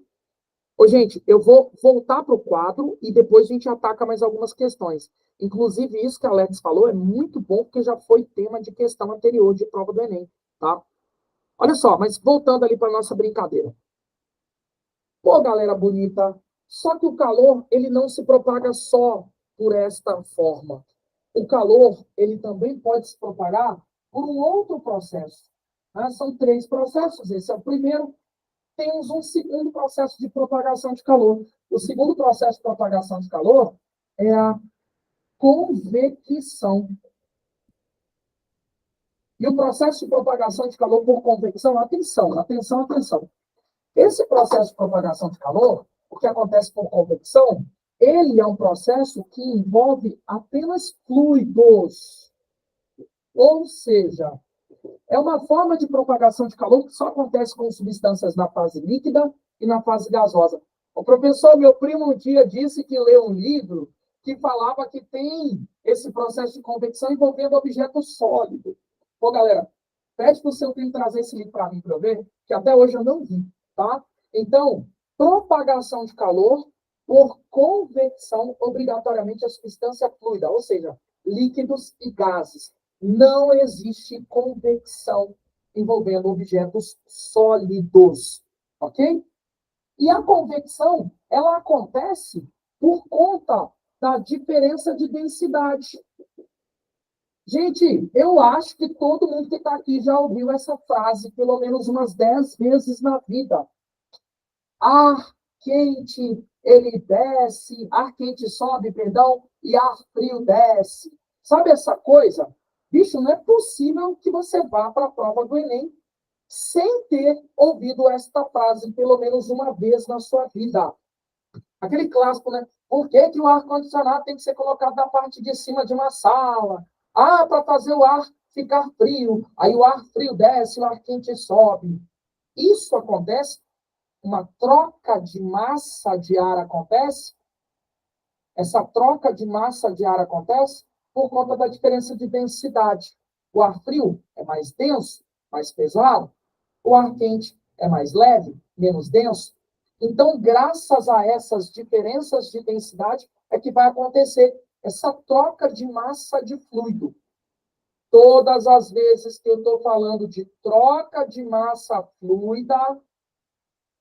Ô, gente, eu vou voltar para o quadro e depois a gente ataca mais algumas questões. Inclusive, isso que a Alex falou é muito bom, porque já foi tema de questão anterior de prova do Enem, tá? Olha só, mas voltando ali para nossa brincadeira. Pô, galera bonita, só que o calor, ele não se propaga só por esta forma. O calor, ele também pode se propagar por um outro processo. Né? São 3 processos. Esse é o primeiro. Temos um segundo processo de propagação de calor. O segundo processo de propagação de calor é a convecção. E o processo de propagação de calor por convecção, atenção, atenção, atenção. Esse processo de propagação de calor, o que acontece por convecção, ele é um processo que envolve apenas fluidos. Ou seja, é uma forma de propagação de calor que só acontece com substâncias na fase líquida e na fase gasosa. O professor, meu primo, um dia disse que leu um livro que falava que tem esse processo de convecção envolvendo objeto sólido. Pô, galera, pede para o seu primo trazer esse livro para mim para eu ver, que até hoje eu não vi, tá? Então, propagação de calor por convecção, obrigatoriamente a substância fluida, ou seja, líquidos e gases. Não existe convecção envolvendo objetos sólidos, ok? E a convecção, ela acontece por conta da diferença de densidade. Gente, eu acho que todo mundo que está aqui já ouviu essa frase pelo menos umas 10 vezes na vida. Ar quente, ele desce, ar quente sobe, perdão, e ar frio desce. Sabe essa coisa? Bicho, não é possível que você vá para a prova do Enem sem ter ouvido esta frase pelo menos uma vez na sua vida. Aquele clássico, né? Por que que o ar-condicionado tem que ser colocado na parte de cima de uma sala? Ah, para fazer o ar ficar frio. Aí o ar frio desce, o ar quente sobe. Isso acontece, uma troca de massa de ar acontece. Essa troca de massa de ar acontece por conta da diferença de densidade. O ar frio é mais denso, mais pesado. O ar quente é mais leve, menos denso. Então, graças a essas diferenças de densidade, é que vai acontecer essa troca de massa de fluido. Todas as vezes que eu estou falando de troca de massa fluida,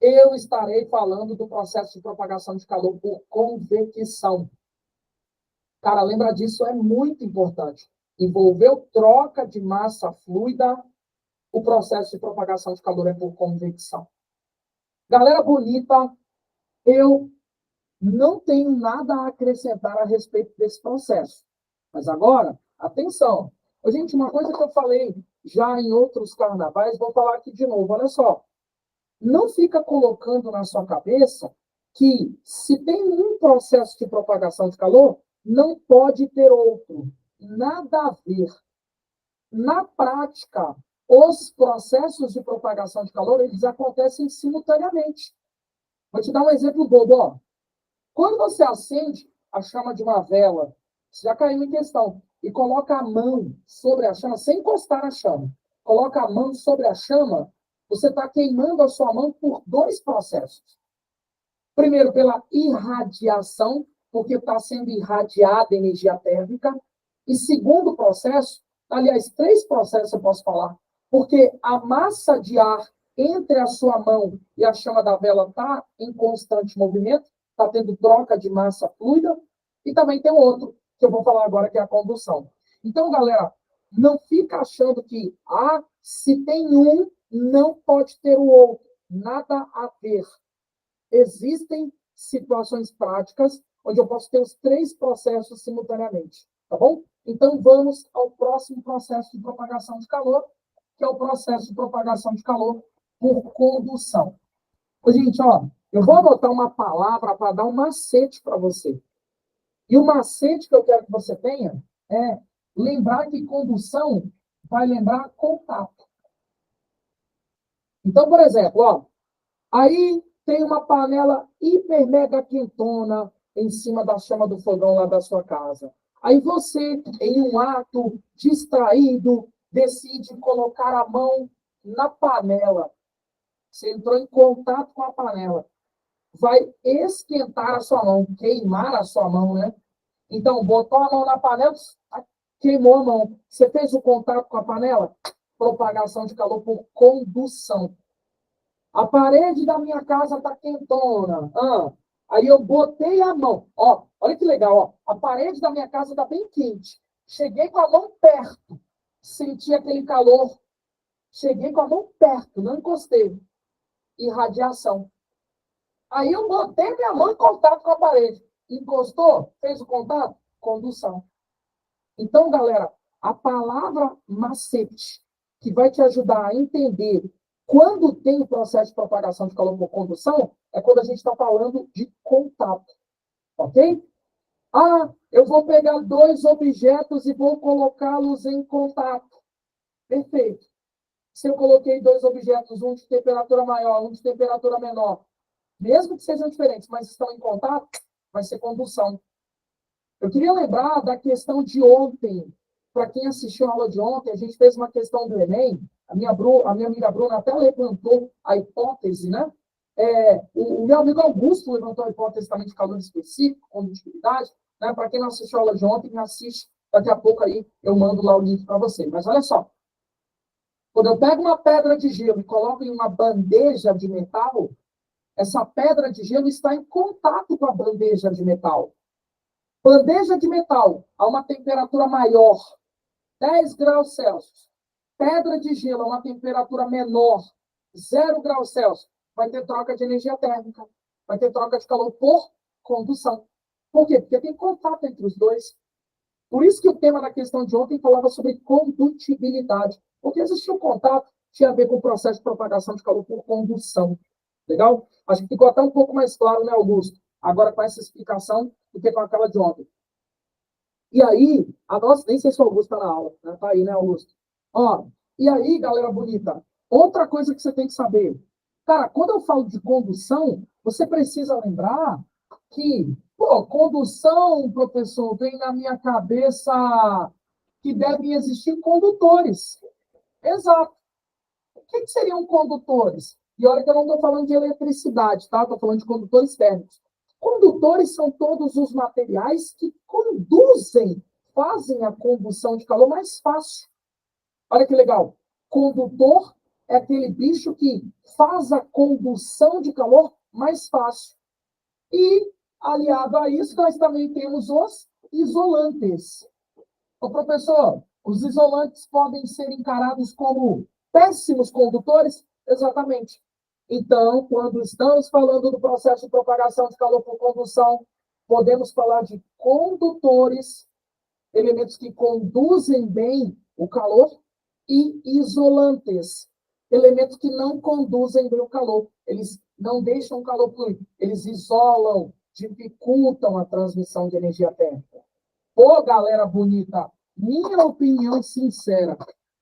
eu estarei falando do processo de propagação de calor por convecção. Cara, lembra disso, é muito importante. Envolveu troca de massa fluida, o processo de propagação de calor é por convecção. Galera bonita, eu não tenho nada a acrescentar a respeito desse processo. Mas agora, atenção. Gente, uma coisa que eu falei já em outros carnavais, vou falar aqui de novo. Olha só. Não fica colocando na sua cabeça que se tem um processo de propagação de calor, não pode ter outro. Nada a ver. Na prática, os processos de propagação de calor, eles acontecem simultaneamente. Vou te dar um exemplo bobo, ó. Quando você acende a chama de uma vela, você já caiu em questão, e coloca a mão sobre a chama, sem encostar na chama, coloca a mão sobre a chama, você está queimando a sua mão por 2 processos. Primeiro, pela irradiação, porque está sendo irradiada energia térmica. E segundo processo, aliás, 3 processos eu posso falar, porque a massa de ar entre a sua mão e a chama da vela está em constante movimento, está tendo troca de massa fluida, e também tem outro, que eu vou falar agora, que é a combustão. Então, galera, não fica achando que, se tem um, não pode ter o outro. Nada a ver. Existem situações práticas onde eu posso ter os 3 processos simultaneamente, tá bom? Então, vamos ao próximo processo de propagação de calor, que é o processo de propagação de calor por condução. Gente, ó, eu vou anotar uma palavra para dar um macete para você. E o macete que eu quero que você tenha é lembrar que condução vai lembrar contato. Então, por exemplo, ó, aí tem uma panela hiper mega quentona em cima da chama do fogão lá da sua casa. Aí você, em um ato distraído, decide colocar a mão na panela. Você entrou em contato com a panela. vai esquentar a sua mão, queimar a sua mão, né? Então, botou a mão na panela, queimou a mão. Você fez o contato com a panela? Propagação de calor por condução. A parede da minha casa está quentona. Aí eu botei a mão. Ó, olha que legal, ó. A parede da minha casa está bem quente. Cheguei com a mão perto. Senti aquele calor. Cheguei com a mão perto, não encostei. Irradiação. Aí eu botei minha mão em contato com a parede. Encostou? Fez o contato? Condução. Então, galera, a palavra macete, que vai te ajudar a entender quando tem o processo de propagação de calor por condução, é quando a gente está falando de contato. Ok? Eu vou pegar 2 objetos e vou colocá-los em contato. Perfeito. Se eu coloquei 2 objetos, um de temperatura maior, um de temperatura menor, mesmo que sejam diferentes, mas estão em contato, vai ser condução. Eu queria lembrar da questão de ontem. Para quem assistiu a aula de ontem, a gente fez uma questão do Enem. A minha amiga Bruna até levantou a hipótese, né? O meu amigo Augusto levantou a hipótese também de calor específico, condutibilidade. Né? Para quem não assistiu a aula de ontem, me assiste. Daqui a pouco aí eu mando lá o link para você. Mas olha só. Quando eu pego uma pedra de gelo e coloco em uma bandeja de metal, essa pedra de gelo está em contato com a bandeja de metal. Bandeja de metal a uma temperatura maior, 10 graus Celsius. Pedra de gelo a uma temperatura menor, 0 graus Celsius. Vai ter troca de energia térmica. Vai ter troca de calor por condução. Por quê? Porque tem contato entre os dois. Por isso que o tema da questão de ontem falava sobre condutibilidade. Porque existia um contato, tinha a ver com o processo de propagação de calor por condução. Legal? Acho que ficou até um pouco mais claro, né, Augusto? Agora com essa explicação do que com aquela de ontem. E aí, nem sei se o Augusto está na aula, né? Tá aí, né, Augusto? E aí, galera bonita, outra coisa que você tem que saber. Cara, quando eu falo de condução, você precisa lembrar que, condução, professor, vem na minha cabeça que devem existir condutores. Exato. O que seriam condutores? E olha que eu não estou falando de eletricidade, tá? Estou falando de condutores térmicos. Condutores são todos os materiais que fazem a condução de calor mais fácil. Olha que legal. Condutor é aquele bicho que faz a condução de calor mais fácil. E, aliado a isso, nós também temos os isolantes. Professor, os isolantes podem ser encarados como péssimos condutores? Exatamente. Então, quando estamos falando do processo de propagação de calor por condução, podemos falar de condutores, elementos que conduzem bem o calor, e isolantes, elementos que não conduzem bem o calor. Eles não deixam o calor fluir. Eles isolam, dificultam a transmissão de energia térmica. Galera bonita, minha opinião sincera,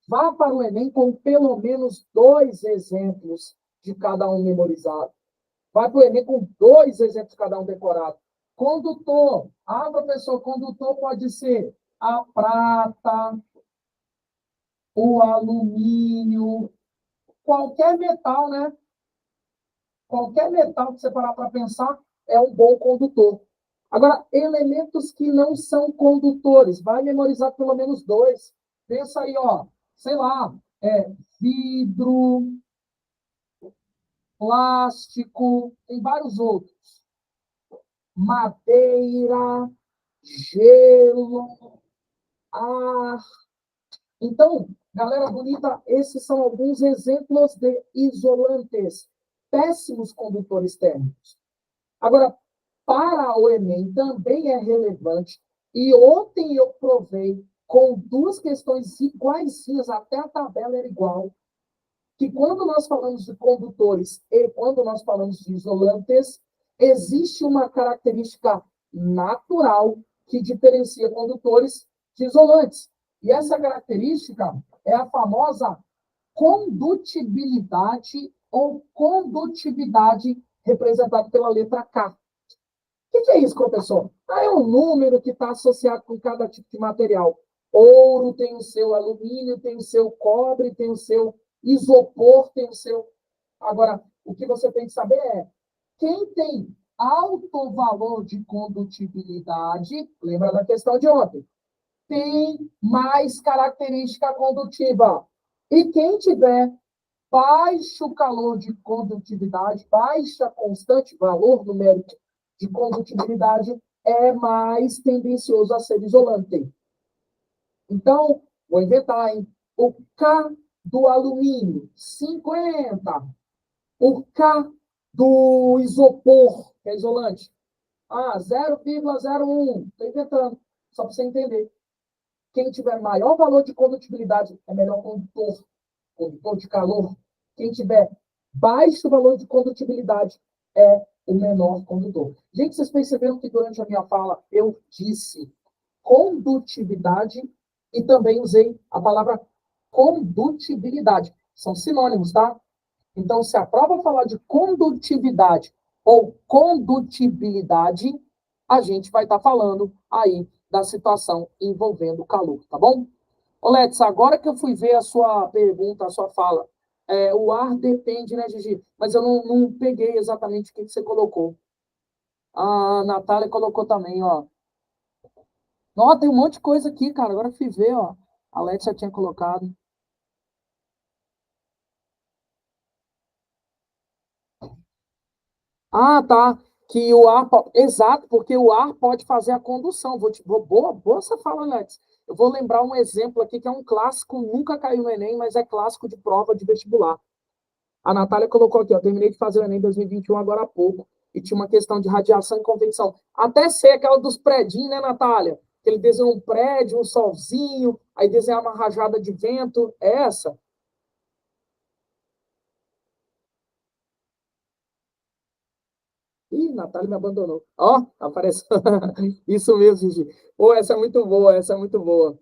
vá para o Enem com pelo menos 2 exemplos de cada um memorizado. Vai para o Enem com 2 exemplos de cada um decorado. Condutor. Professor, condutor pode ser a prata, o alumínio, qualquer metal, né? Qualquer metal que você parar para pensar é um bom condutor. Agora, elementos que não são condutores, vai memorizar pelo menos 2. Pensa aí, sei lá, vidro, plástico, tem vários outros. Madeira, gelo, ar. Então, galera bonita, esses são alguns exemplos de isolantes, péssimos condutores térmicos. Agora, para o Enem também é relevante, e ontem eu provei com 2 questões iguaizinhas, até a tabela era igual, que quando nós falamos de condutores e quando nós falamos de isolantes, existe uma característica natural que diferencia condutores de isolantes. E essa característica é a famosa condutibilidade ou condutividade representada pela letra K. O que é isso, professor? É um número que está associado com cada tipo de material. Ouro tem o seu, alumínio tem o seu, cobre tem o seu, isopor tem o seu. Agora, o que você tem que saber é Quem tem alto valor de condutibilidade, lembra da questão de ontem, tem mais característica condutiva. E quem tiver baixo calor de condutividade, baixa constante valor numérico de condutibilidade, é mais tendencioso a ser isolante. Então, vou inventar, hein? O K do alumínio, 50. O K do isopor, que é isolante, 0,01. Estou inventando, só para você entender. Quem tiver maior valor de condutibilidade é melhor condutor, condutor de calor. Quem tiver baixo valor de condutibilidade é o menor condutor. Gente, vocês perceberam que durante a minha fala eu disse condutividade e também usei a palavra condutibilidade. São sinônimos, tá? Então, se a prova falar de condutividade ou condutibilidade, a gente vai estar falando aí da situação envolvendo o calor, tá bom? Ô, Let's, agora que eu fui ver a sua pergunta, a sua fala, o ar depende, né, Gigi? Mas eu não peguei exatamente o que você colocou. A Natália colocou também, ó. Nossa, tem um monte de coisa aqui, cara. Agora eu fui ver, ó. A Let's já tinha colocado. Ah, tá. Que o ar. Exato, porque o ar pode fazer a condução. Boa essa fala, Alex. Eu vou lembrar um exemplo aqui que é um clássico, nunca caiu no Enem, mas é clássico de prova de vestibular. A Natália colocou aqui, ó. Terminei de fazer o Enem 2021 agora há pouco. E tinha uma questão de radiação e convecção. Até ser aquela dos predinhos, né, Natália? Que ele desenhou um prédio, um solzinho, aí desenhava uma rajada de vento. É essa? Ih, Natália me abandonou. Ó, apareceu. Isso mesmo, Gigi. Pô, essa é muito boa, essa é muito boa.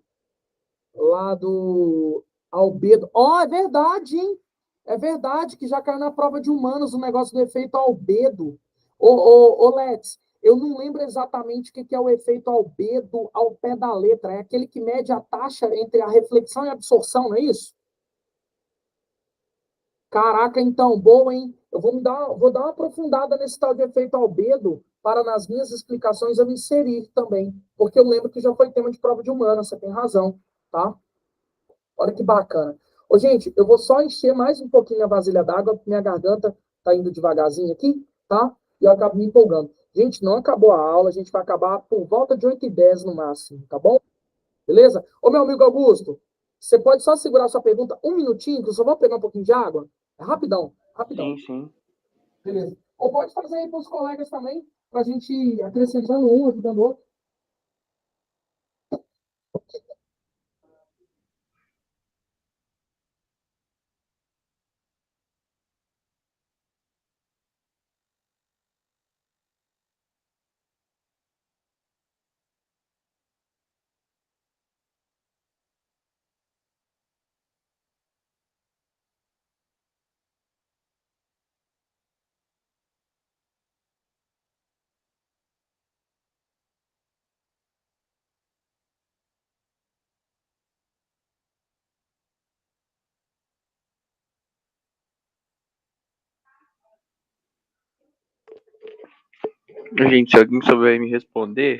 Lá do albedo. Ó, é verdade, hein? É verdade que já caiu na prova de humanos o negócio do efeito albedo. Ô, Let's, eu não lembro exatamente o que é o efeito albedo ao pé da letra. É aquele que mede a taxa entre a reflexão e a absorção, não é isso? Caraca, então, boa, hein? Eu vou dar uma aprofundada nesse tal de efeito albedo para nas minhas explicações eu me inserir também, porque eu lembro que já foi tema de prova de humana, você tem razão, tá? Olha que bacana. Ô, gente, eu vou só encher mais um pouquinho a vasilha d'água, porque minha garganta tá indo devagarzinho aqui, tá? E eu acabo me empolgando. Gente, não acabou a aula, a gente vai acabar por volta de 8h10 no máximo, tá bom? Beleza? Ô, meu amigo Augusto, você pode só segurar sua pergunta um minutinho, que eu só vou pegar um pouquinho de água? É rapidão, rapidão. Sim, sim. Beleza. Ou pode fazer aí para os colegas também, para a gente ir acrescentando um, ajudando o outro. Gente, se alguém souber me responder,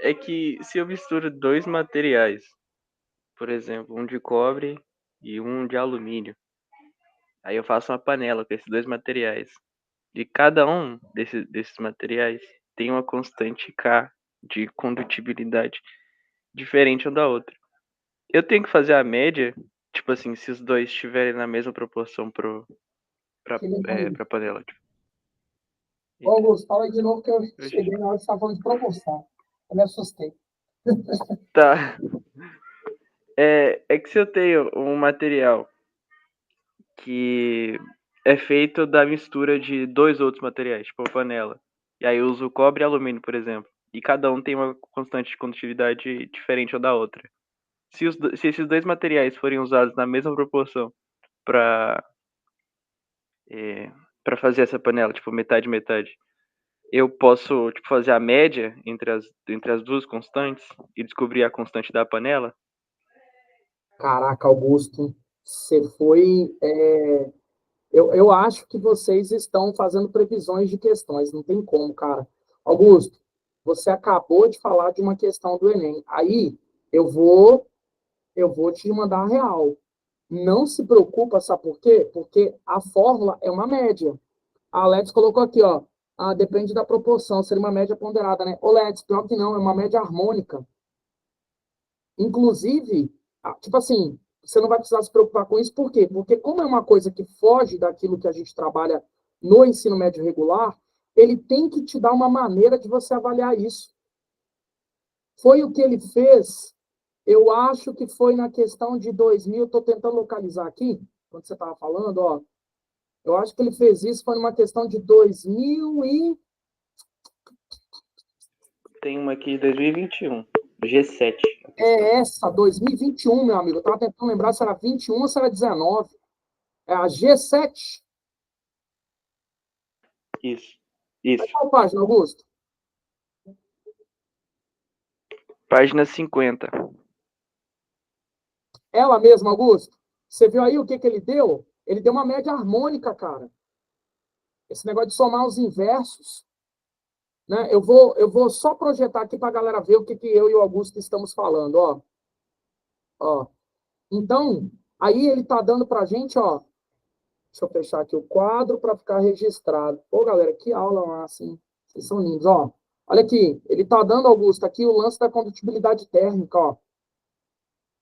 é que se eu misturo dois materiais, por exemplo, um de cobre e um de alumínio, aí eu faço uma panela com esses dois materiais. E cada um desses materiais tem uma constante K de condutibilidade diferente um da outra. Eu tenho que fazer a média, tipo assim, se os dois estiverem na mesma proporção pra panela. Tipo. Ô, Eita. Augusto, fala aí de novo que eu cheguei na hora que você estava falando de proporção. Eu me assustei. Tá. É que se eu tenho um material que é feito da mistura de dois outros materiais, tipo a panela, e aí eu uso cobre e alumínio, por exemplo, e cada um tem uma constante de condutividade diferente uma da outra. Se esses dois materiais forem usados na mesma proporção para para fazer essa panela, tipo metade metade, eu posso tipo, fazer a média entre as duas constantes e descobrir a constante da panela? Caraca, Augusto, você foi Eu acho que vocês estão fazendo previsões de questões, não tem como, cara. Augusto, você acabou de falar de uma questão do Enem. Aí eu vou te mandar a real. Não se preocupa, sabe por quê? Porque a fórmula é uma média. A Alex colocou aqui, ó. Ah, depende da proporção, seria uma média ponderada, né? Ô, Lex, pior que não, é uma média harmônica. Inclusive, tipo assim, você não vai precisar se preocupar com isso, por quê? Porque como é uma coisa que foge daquilo que a gente trabalha no ensino médio regular, ele tem que te dar uma maneira de você avaliar isso. Foi o que ele fez, eu acho que foi na questão de 2000, estou tentando localizar aqui, quando você estava falando, ó, eu acho que ele fez isso, foi numa questão de 2000 e... Tem uma aqui, 2021, G7. É essa, 2021, meu amigo. Eu estava tentando lembrar se era 21 ou se era 19. É a G7. Isso. Isso. Qual página, Augusto? Página 50. Ela mesma, Augusto. Você viu aí o que ele deu? Ele deu uma média harmônica, cara. Esse negócio de somar os inversos. Né? Eu vou só projetar aqui para a galera ver o que eu e o Augusto estamos falando. Ó. Então, aí ele está dando para a gente, ó. Deixa eu fechar aqui o quadro para ficar registrado. Pô, galera, que aula massa, hein? Vocês são lindos, ó. Olha aqui, ele está dando, Augusto, aqui o lance da condutibilidade térmica, ó.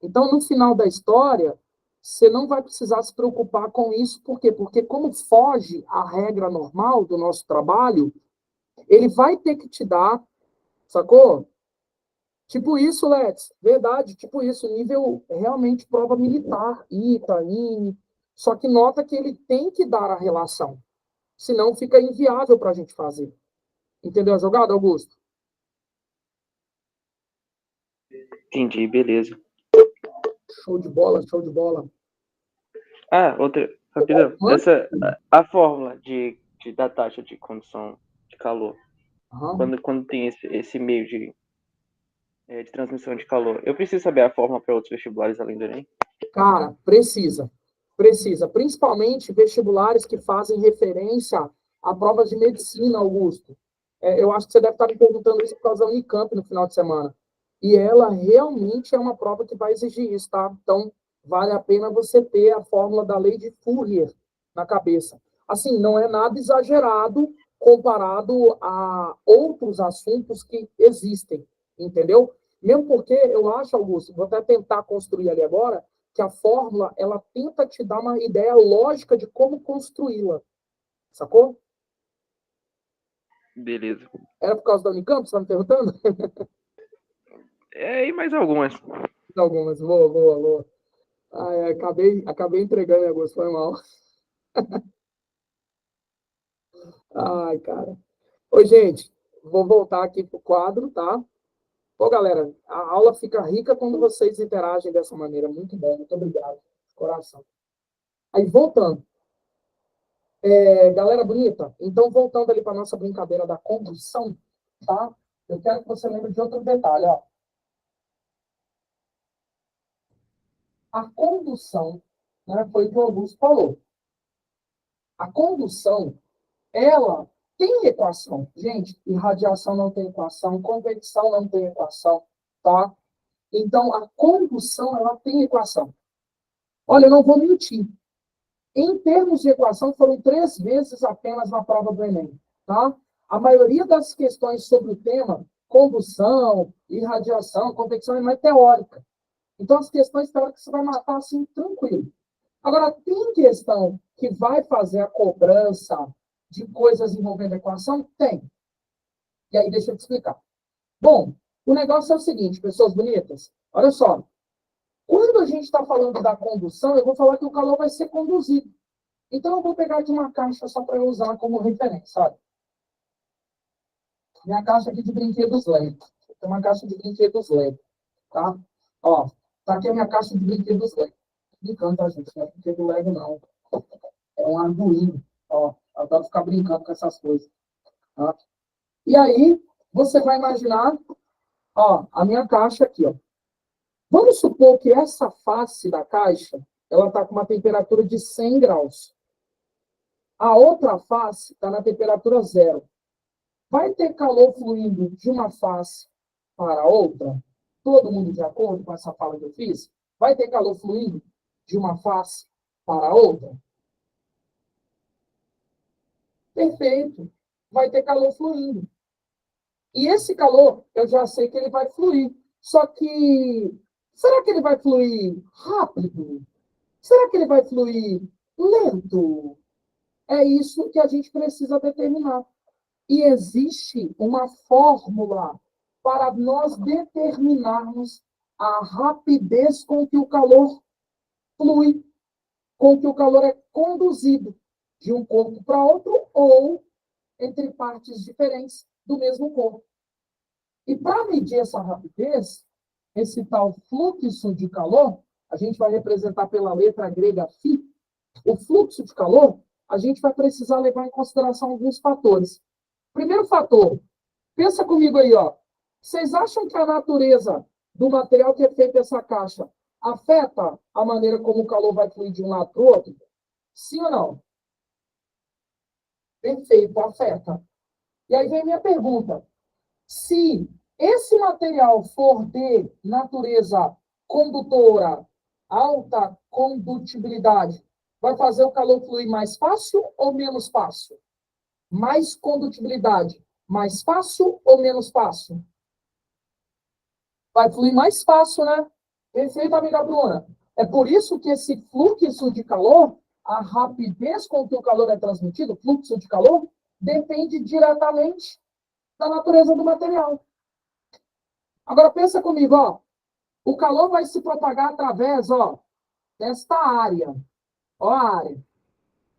Então, no final da história, você não vai precisar se preocupar com isso, por quê? Porque como foge à regra normal do nosso trabalho, ele vai ter que te dar, sacou? Tipo isso, Let's, verdade, tipo isso, nível realmente prova militar, ITA, INE, só que nota que ele tem que dar a relação, senão fica inviável para a gente fazer. Entendeu a jogada, Augusto? Entendi, beleza. Show de bola, show de bola. Ah, outra, rapidão. A fórmula da taxa de condução de calor, quando tem esse meio de transmissão de calor, eu preciso saber a fórmula para outros vestibulares além do Enem? Cara, precisa. Precisa. Principalmente vestibulares que fazem referência a provas de medicina, Augusto. Eu acho que você deve estar me perguntando isso por causa da Unicamp no final de semana. E ela realmente é uma prova que vai exigir isso, tá? Então, vale a pena você ter a fórmula da lei de Fourier na cabeça. Assim, não é nada exagerado comparado a outros assuntos que existem, entendeu? Mesmo porque eu acho, Augusto, vou até tentar construir ali agora, que a fórmula, ela tenta te dar uma ideia lógica de como construí-la. Sacou? Beleza. Era por causa da Unicamp, você está me perguntando? E mais algumas. Algumas. Boa. Ai, acabei entregando em agosto, foi mal. Ai, cara. Oi, gente, vou voltar aqui pro quadro, tá? Pô, galera, a aula fica rica quando vocês interagem dessa maneira. Muito bom, muito obrigado. De coração. Aí, voltando. Galera bonita, então voltando ali para nossa brincadeira da condução, tá? Eu quero que você lembre de outro detalhe, ó. A condução, né, foi o que o Augusto falou. A condução, ela tem equação. Gente, irradiação não tem equação, convecção não tem equação, tá? Então, a condução, ela tem equação. Olha, eu não vou mentir. Em termos de equação, foram 3 vezes apenas na prova do Enem, tá? A maioria das questões sobre o tema, combustão, irradiação, convecção, é mais teórica. Então, as questões teóricas você vai matar assim, tranquilo. Agora, tem questão que vai fazer a cobrança de coisas envolvendo equação? Tem. E aí, deixa eu te explicar. Bom, o negócio é o seguinte, pessoas bonitas. Olha só. Quando a gente está falando da condução, eu vou falar que o calor vai ser conduzido. Então, eu vou pegar aqui uma caixa só para eu usar como referência, sabe? Minha caixa aqui de brinquedos Lego. Tem uma caixa de brinquedos Lego, tá? Ó, tá aqui a minha caixa de brinquedos Lego. Brincando, tá, gente? Não é brinquedo Lego, não. É um Arduino. Ó, eu adoro ficar brincando com essas coisas. Tá? E aí, você vai imaginar, ó, a minha caixa aqui, ó. Vamos supor que essa face da caixa, ela está com uma temperatura de 100 graus. A outra face está na temperatura zero. Vai ter calor fluindo de uma face para a outra? Todo mundo de acordo com essa fala que eu fiz? Vai ter calor fluindo de uma face para a outra? Perfeito. Vai ter calor fluindo. E esse calor, eu já sei que ele vai fluir. Só que, será que ele vai fluir rápido? Será que ele vai fluir lento? É isso que a gente precisa determinar. E existe uma fórmula para nós determinarmos a rapidez com que o calor flui, com que o calor é conduzido de um corpo para outro ou entre partes diferentes do mesmo corpo. E para medir essa rapidez, esse tal fluxo de calor, a gente vai representar pela letra grega φ, o fluxo de calor, a gente vai precisar levar em consideração alguns fatores. Primeiro fator, pensa comigo aí, ó. Vocês acham que a natureza do material que é feito essa caixa afeta a maneira como o calor vai fluir de um lado para o outro? Sim ou não? Perfeito, afeta. E aí vem minha pergunta. Se esse material for de natureza condutora, alta condutibilidade, vai fazer o calor fluir mais fácil ou menos fácil? Mais condutibilidade, mais fácil ou menos fácil? Vai fluir mais fácil, né? Perfeito, amiga Bruna. É por isso que esse fluxo de calor, a rapidez com que o calor é transmitido, fluxo de calor, depende diretamente da natureza do material. Agora pensa comigo, ó. O calor vai se propagar através, ó, desta área. Ó a área.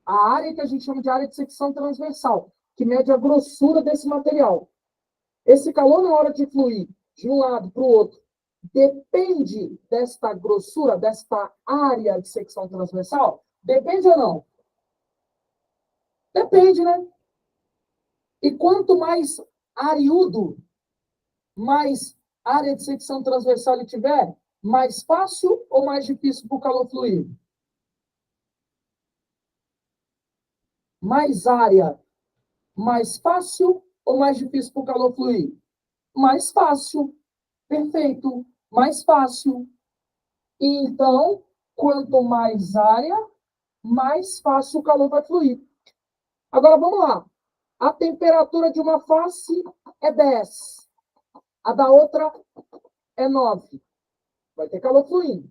A área que a gente chama de área de secção transversal, que mede a grossura desse material. Esse calor, na hora de fluir de um lado para o outro, depende desta grossura, desta área de secção transversal? Depende ou não? Depende, né? E quanto mais ariudo, mais área de secção transversal ele tiver, mais fácil ou mais difícil para o calor fluir? Mais área, mais fácil ou mais difícil para o calor fluir? Mais fácil. Perfeito. Mais fácil. E então, quanto mais área, mais fácil o calor vai fluir. Agora, vamos lá. A temperatura de uma face é 10. A da outra é 9. Vai ter calor fluindo.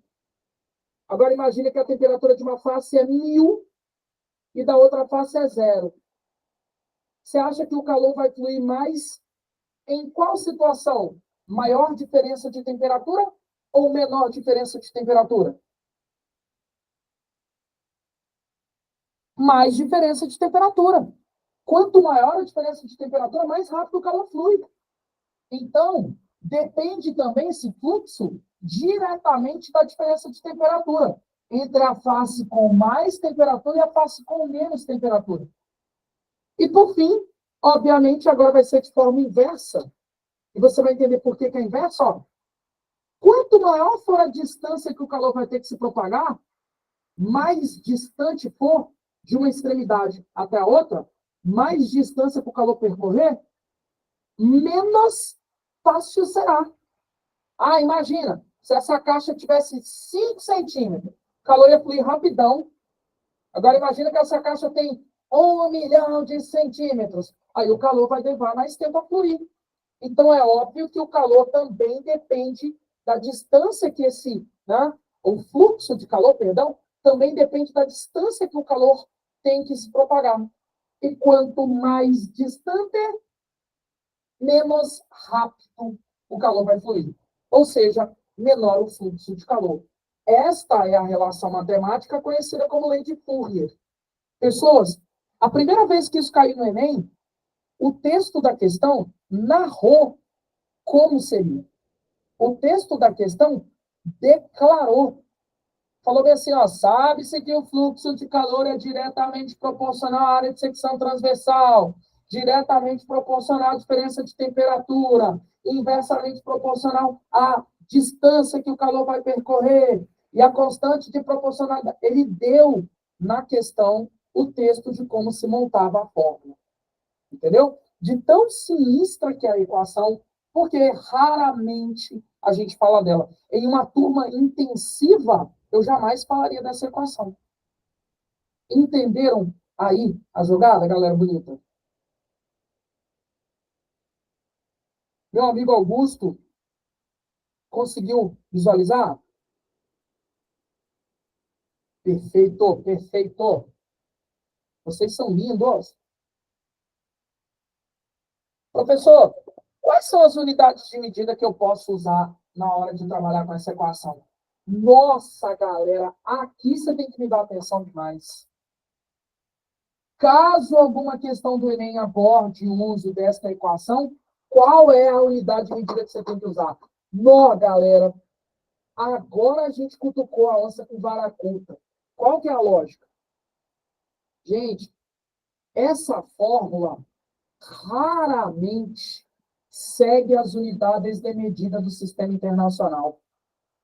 Agora, imagine que a temperatura de uma face é 1000 e da outra face é 0. Você acha que o calor vai fluir mais em qual situação? Maior diferença de temperatura ou menor diferença de temperatura? Mais diferença de temperatura. Quanto maior a diferença de temperatura, mais rápido o calor flui. Então, depende também esse fluxo diretamente da diferença de temperatura entre a face com mais temperatura e a face com menos temperatura. E, por fim, obviamente, agora vai ser de forma inversa. E você vai entender por que é inverso, ó. Quanto maior for a distância que o calor vai ter que se propagar, mais distante for de uma extremidade até a outra, mais distância para o calor percorrer, menos fácil será. Ah, imagina, se essa caixa tivesse 5 centímetros, o calor ia fluir rapidão. Agora imagina que essa caixa tem 1 milhão de centímetros. Aí o calor vai levar mais tempo a fluir. Então, é óbvio que o calor também depende da distância que o fluxo de calor, perdão, também depende da distância que o calor tem que se propagar. E quanto mais distante, menos rápido o calor vai fluir. Ou seja, menor o fluxo de calor. Esta é a relação matemática conhecida como lei de Fourier. Pessoas, a primeira vez que isso caiu no Enem, o texto da questão narrou como seria. O texto da questão declarou. Falou bem assim, ó, sabe-se que o fluxo de calor é diretamente proporcional à área de secção transversal, diretamente proporcional à diferença de temperatura, inversamente proporcional à distância que o calor vai percorrer, e a constante de proporcionalidade. Ele deu, na questão, o texto de como se montava a fórmula. Entendeu? De tão sinistra que é a equação, porque raramente a gente fala dela. Em uma turma intensiva, eu jamais falaria dessa equação. Entenderam aí a jogada, galera bonita? Meu amigo Augusto conseguiu visualizar? Perfeito, perfeito. Vocês são lindos. Professor, quais são as unidades de medida que eu posso usar na hora de trabalhar com essa equação? Nossa, galera, aqui você tem que me dar atenção demais. Caso alguma questão do Enem aborde o uso desta equação, qual é a unidade de medida que você tem que usar? Nó, galera, agora a gente cutucou a onça com vara curta. Qual que é a lógica? Gente, essa fórmula raramente segue as unidades de medida do sistema internacional.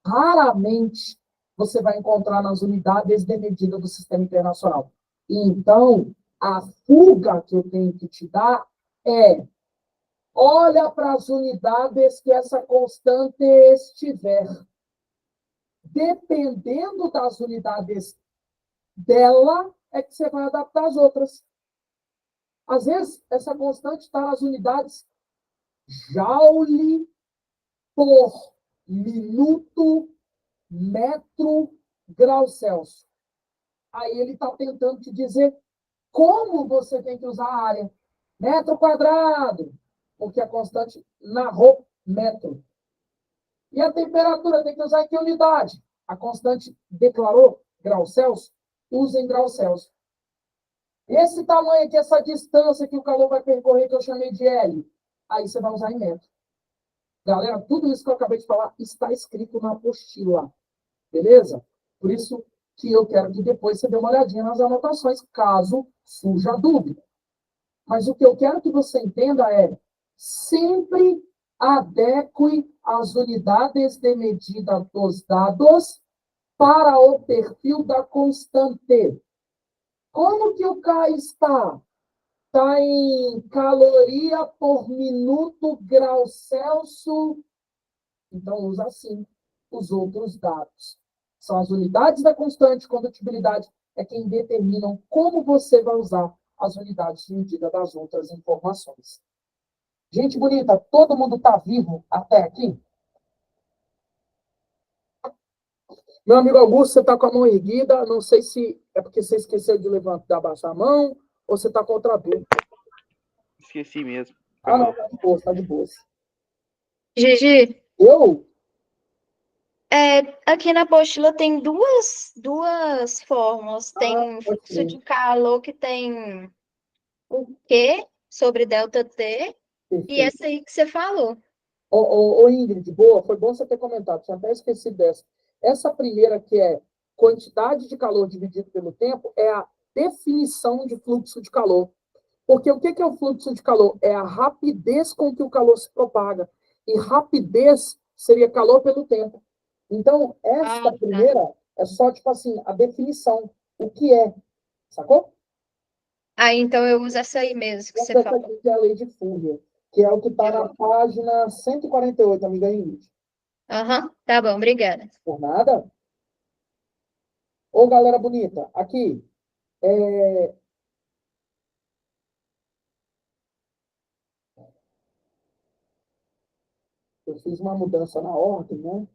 Raramente você vai encontrar nas unidades de medida do sistema internacional. Então, a fuga que eu tenho que te dar é: olha para as unidades que essa constante estiver. Dependendo das unidades dela, é que você vai adaptar as outras. Às vezes, essa constante está nas unidades Joule por minuto, metro, grau Celsius. Aí ele está tentando te dizer como você tem que usar a área. Metro quadrado, porque a constante narrou metro. E a temperatura tem que usar em que unidade? A constante declarou grau Celsius, usa em grau Celsius. Esse tamanho aqui, essa distância que o calor vai percorrer, que eu chamei de L, aí você vai usar em metro. Galera, tudo isso que eu acabei de falar está escrito na apostila. Beleza? Por isso que eu quero que depois você dê uma olhadinha nas anotações, caso surja dúvida. Mas o que eu quero que você entenda é: sempre adeque as unidades de medida dos dados para o perfil da constante. Como que o K está? Está em caloria por minuto, grau Celsius. Então, usa assim os outros dados. São as unidades da constante, condutibilidade, é quem determinam como você vai usar as unidades de medida das outras informações. Gente bonita, todo mundo está vivo até aqui? Meu amigo Augusto, você está com a mão erguida, não sei se é porque você esqueceu de levantar, abaixar a mão, ou você está contra a dor. Esqueci mesmo. Ah, não, tá de boa, tá de boa. Gigi, Eu? aqui na apostila tem duas fórmulas. Tem pode fluxo ser. de calor que tem o Q sobre delta T e Perfeito. essa aí que você falou. Ô, Ingrid, boa, foi bom você ter comentado, tinha até esquecido dessa. Essa primeira, que é quantidade de calor dividido pelo tempo, é a definição de fluxo de calor. Porque o que é o fluxo de calor? É a rapidez com que o calor se propaga. E rapidez seria calor pelo tempo. Então, esta primeira é só, tipo assim, a definição. O que é? Sacou? Ah, então eu uso essa aí mesmo que você Essa falou. aqui que é a lei de Fourier, que é o que está na página 148, amiga Ingrid. Aham, tá bom, obrigada. Por nada. Ô, galera bonita, aqui. Eu fiz uma mudança na ordem, né?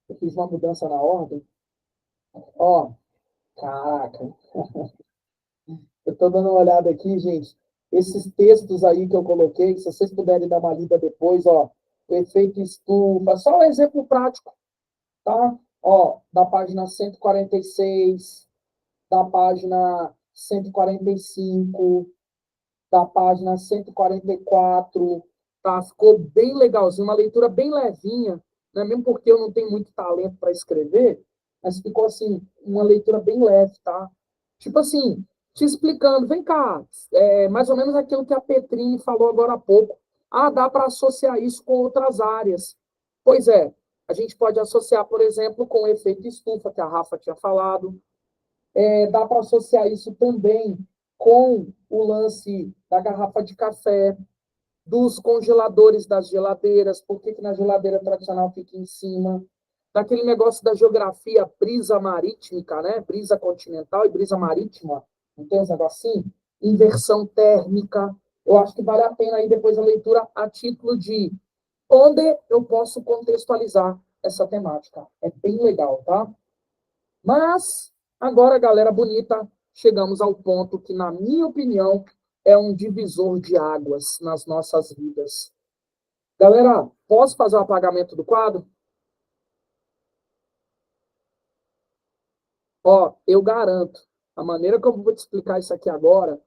Eu fiz uma mudança na ordem. Ó, caraca. Eu estou dando uma olhada aqui, gente. Esses textos aí que eu coloquei, se vocês puderem dar uma lida depois, ó. O efeito estufa. Só um exemplo prático, tá? Ó, da página 146, da página 145, da página 144, tá? Ficou bem legalzinho, uma leitura bem levinha, né? Mesmo porque eu não tenho muito talento para escrever, mas ficou assim, uma leitura bem leve, tá? Tipo assim, te explicando, vem cá, mais ou menos aquilo que a Petrine falou agora há pouco. Ah, dá para associar isso com outras áreas. Pois é, A gente pode associar, por exemplo, com o efeito estufa, que a Rafa tinha falado. Dá para associar isso também com o lance da garrafa de café, dos congeladores das geladeiras, por que na geladeira tradicional fica em cima, daquele negócio da geografia brisa marítmica, né? Brisa continental e brisa marítima, não tem uns negocinho? Inversão térmica. Eu acho que vale a pena aí depois a leitura a título de onde eu posso contextualizar essa temática. É bem legal, tá? Mas, agora, galera bonita, chegamos ao ponto que, na minha opinião, é um divisor de águas nas nossas vidas. Galera, posso fazer o apagamento do quadro? Ó, eu garanto, a maneira como eu vou te explicar isso aqui agora,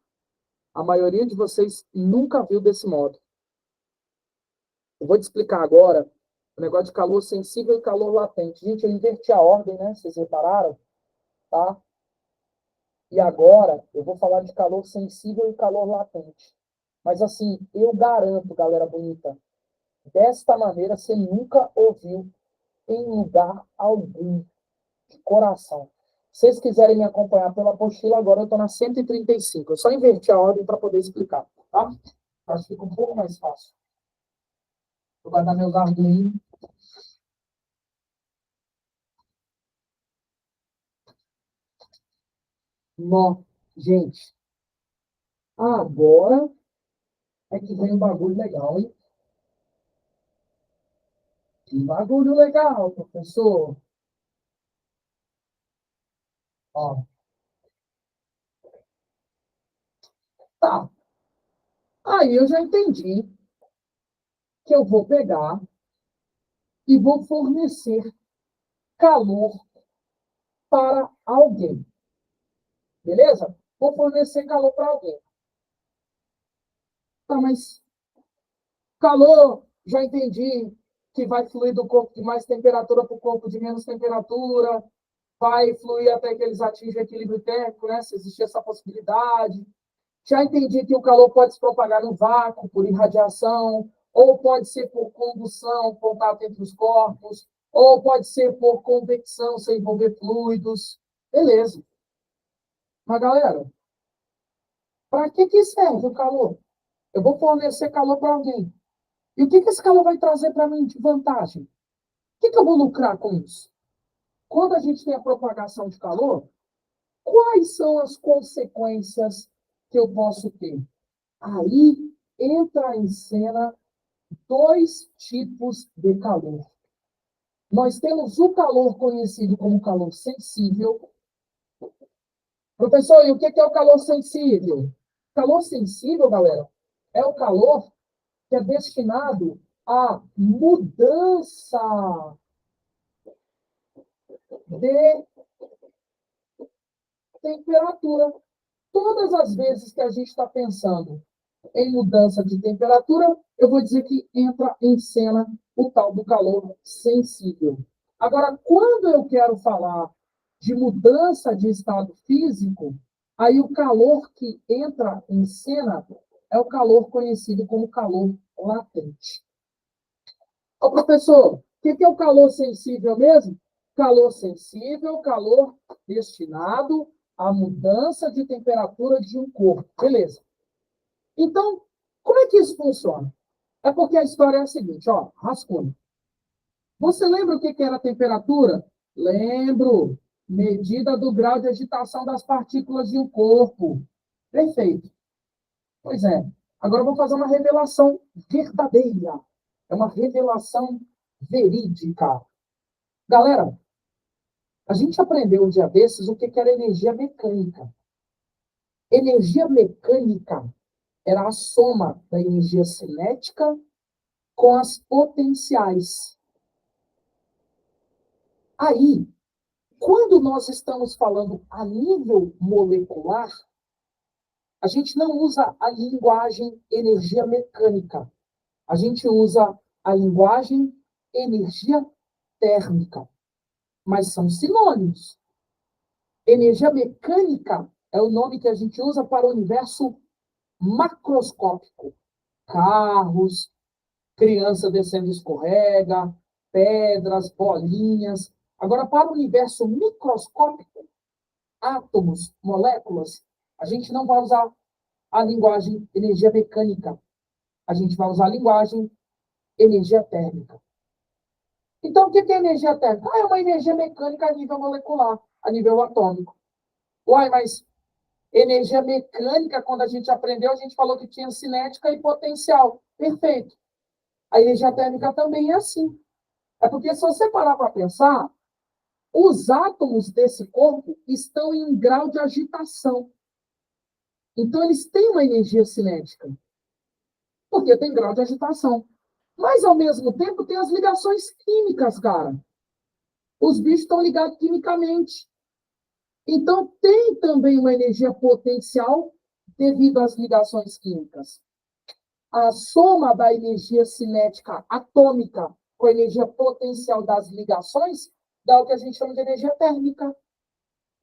a maioria de vocês nunca viu desse modo. Eu vou te explicar agora o negócio de calor sensível e calor latente. Gente, eu inverti a ordem, né? Vocês repararam? Tá? E agora eu vou falar de calor sensível e calor latente. Mas assim, eu garanto, galera bonita, desta maneira você nunca ouviu em lugar algum, de coração. Se vocês quiserem me acompanhar pela apostila, agora eu estou na 135. Eu só inverti a ordem para poder explicar, tá? Acho que fica um pouco mais fácil. Vou guardar meus argumentos. Nó, gente. Agora é que vem um bagulho legal, hein? Que bagulho legal, professor. Ó, tá. Aí eu já entendi que eu vou pegar e vou fornecer calor para alguém. Beleza? Vou fornecer calor para alguém. Tá, mas calor, já entendi que vai fluir do corpo de mais temperatura para o corpo de menos temperatura, vai fluir até que eles atinjam o equilíbrio térmico, né? Se existir essa possibilidade. Já entendi que o calor pode se propagar no vácuo, por irradiação, ou pode ser por combustão, contato entre os corpos, ou pode ser por convecção, sem envolver fluidos. Beleza. Mas, galera, para que serve o calor? Eu vou fornecer calor para alguém. E o que esse calor vai trazer para mim de vantagem? O que eu vou lucrar com isso? Quando a gente tem a propagação de calor, quais são as consequências que eu posso ter? Aí entra em cena dois tipos de calor. Nós temos o calor conhecido como calor sensível. Professor, e o que é o calor sensível? Calor sensível, galera, é o calor que é destinado à mudança de temperatura. Todas as vezes que a gente está pensando em mudança de temperatura, eu vou dizer que entra em cena o tal do calor sensível. Agora, quando eu quero falar de mudança de estado físico, aí o calor que entra em cena é o calor conhecido como calor latente. Ô, professor, o que é o calor sensível mesmo? Calor sensível, calor destinado à mudança de temperatura de um corpo. Beleza. Então, como é que isso funciona? É porque a história é a seguinte, ó, rascunho. Você lembra o que era a temperatura? Lembro. Medida do grau de agitação das partículas de um corpo. Perfeito. Pois é. Agora eu vou fazer uma revelação verdadeira. É uma revelação verídica. Galera, a gente aprendeu um dia desses o que era energia mecânica. Energia mecânica era a soma da energia cinética com as potenciais. Aí, quando nós estamos falando a nível molecular, a gente não usa a linguagem energia mecânica. A gente usa a linguagem energia térmica. Mas são sinônimos. Energia mecânica é o nome que a gente usa para o universo macroscópico. Carros, criança descendo escorrega, pedras, bolinhas. Agora, para o universo microscópico, átomos, moléculas, a gente não vai usar a linguagem energia mecânica. A gente vai usar a linguagem energia térmica. Então, o que é energia térmica? É uma energia mecânica a nível molecular, a nível atômico. Uai, mas energia mecânica, quando a gente aprendeu, a gente falou que tinha cinética e potencial. Perfeito. A energia térmica também é assim. É porque, se você parar para pensar, os átomos desse corpo estão em um grau de agitação. Então, eles têm uma energia cinética. Porque tem grau de agitação. Mas, ao mesmo tempo, tem as ligações químicas, cara. Os bichos estão ligados quimicamente. Então, tem também uma energia potencial devido às ligações químicas. A soma da energia cinética atômica com a energia potencial das ligações dá o que a gente chama de energia térmica.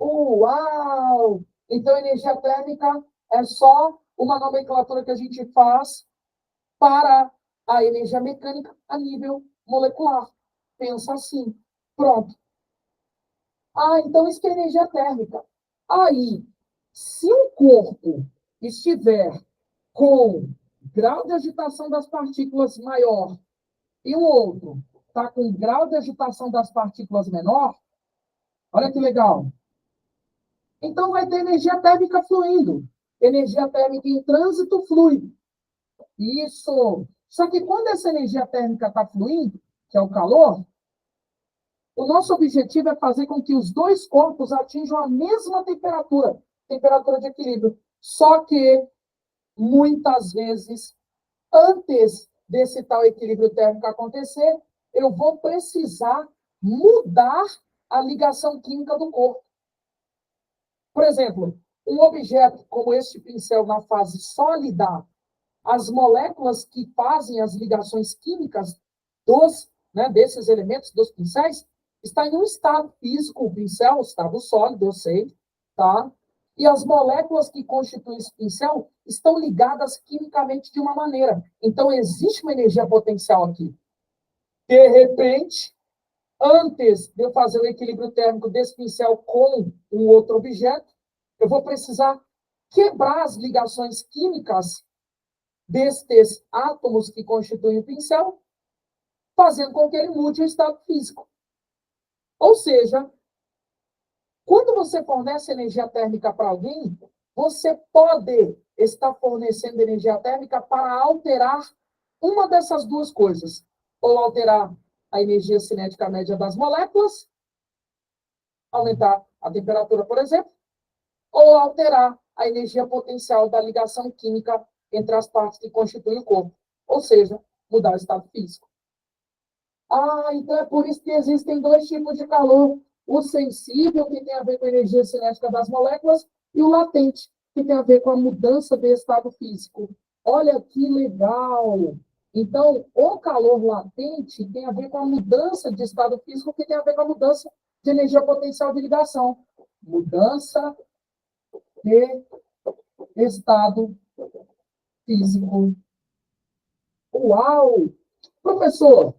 Uau! Então, energia térmica é só uma nomenclatura que a gente faz para a energia mecânica a nível molecular. Pensa assim. Pronto. Então isso que é energia térmica. Aí, se um corpo estiver com grau de agitação das partículas maior e o outro está com grau de agitação das partículas menor, olha que legal. Então vai ter energia térmica fluindo. Energia térmica em trânsito flui. Isso. Só que quando essa energia térmica está fluindo, que é o calor, o nosso objetivo é fazer com que os dois corpos atinjam a mesma temperatura, temperatura de equilíbrio. Só que, muitas vezes, antes desse tal equilíbrio térmico acontecer, eu vou precisar mudar a ligação química do corpo. Por exemplo, um objeto como este pincel na fase sólida, as moléculas que fazem as ligações químicas desses elementos, dos pincéis, está em um estado físico, o pincel, estado sólido, eu sei, tá? E as moléculas que constituem esse pincel estão ligadas quimicamente de uma maneira. Então, existe uma energia potencial aqui. De repente, antes de eu fazer o equilíbrio térmico desse pincel com um outro objeto, eu vou precisar quebrar as ligações químicas destes átomos que constituem o pincel, fazendo com que ele mude o estado físico. Ou seja, quando você fornece energia térmica para alguém, você pode estar fornecendo energia térmica para alterar uma dessas duas coisas. Ou alterar a energia cinética média das moléculas, aumentar a temperatura, por exemplo, ou alterar a energia potencial da ligação química entre as partes que constituem o corpo. Ou seja, mudar o estado físico. Então é por isso que existem dois tipos de calor. O sensível, que tem a ver com a energia cinética das moléculas, e o latente, que tem a ver com a mudança de estado físico. Olha que legal! Então, o calor latente tem a ver com a mudança de estado físico, que tem a ver com a mudança de energia potencial de ligação. Mudança de estado físico. Uau! Professor,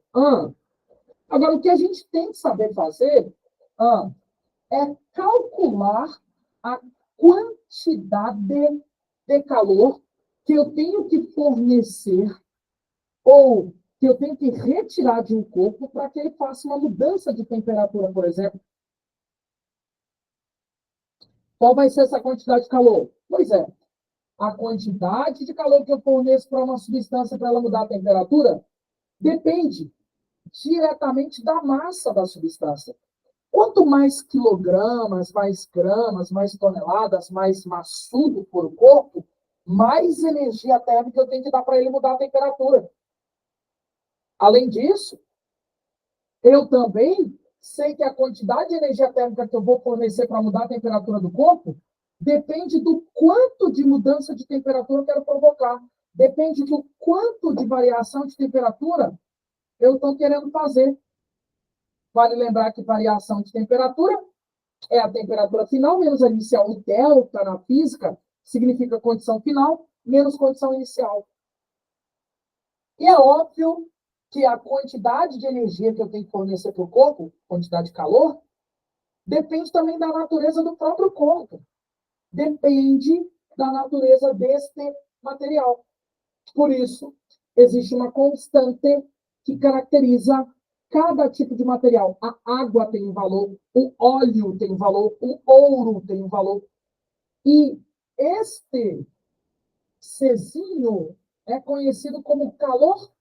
agora o que a gente tem que saber fazer é calcular a quantidade de calor que eu tenho que fornecer ou que eu tenho que retirar de um corpo para que ele faça uma mudança de temperatura, por exemplo. Qual vai ser essa quantidade de calor? Pois é, a quantidade de calor que eu forneço para uma substância para ela mudar a temperatura depende diretamente da massa da substância. Quanto mais quilogramas, mais gramas, mais toneladas, mais maçudo for o corpo, mais energia térmica eu tenho que dar para ele mudar a temperatura. Além disso, eu também sei que a quantidade de energia térmica que eu vou fornecer para mudar a temperatura do corpo depende do quanto de mudança de temperatura eu quero provocar. Depende do quanto de variação de temperatura eu estou querendo fazer. Vale lembrar que variação de temperatura é a temperatura final menos a inicial. O delta na física significa condição final menos condição inicial. E é óbvio que a quantidade de energia que eu tenho que fornecer para o corpo, quantidade de calor, depende também da natureza do próprio corpo. Depende da natureza deste material. Por isso, existe uma constante que caracteriza cada tipo de material. A água tem um valor, o óleo tem um valor, o ouro tem um valor. E este Czinho é conhecido como calor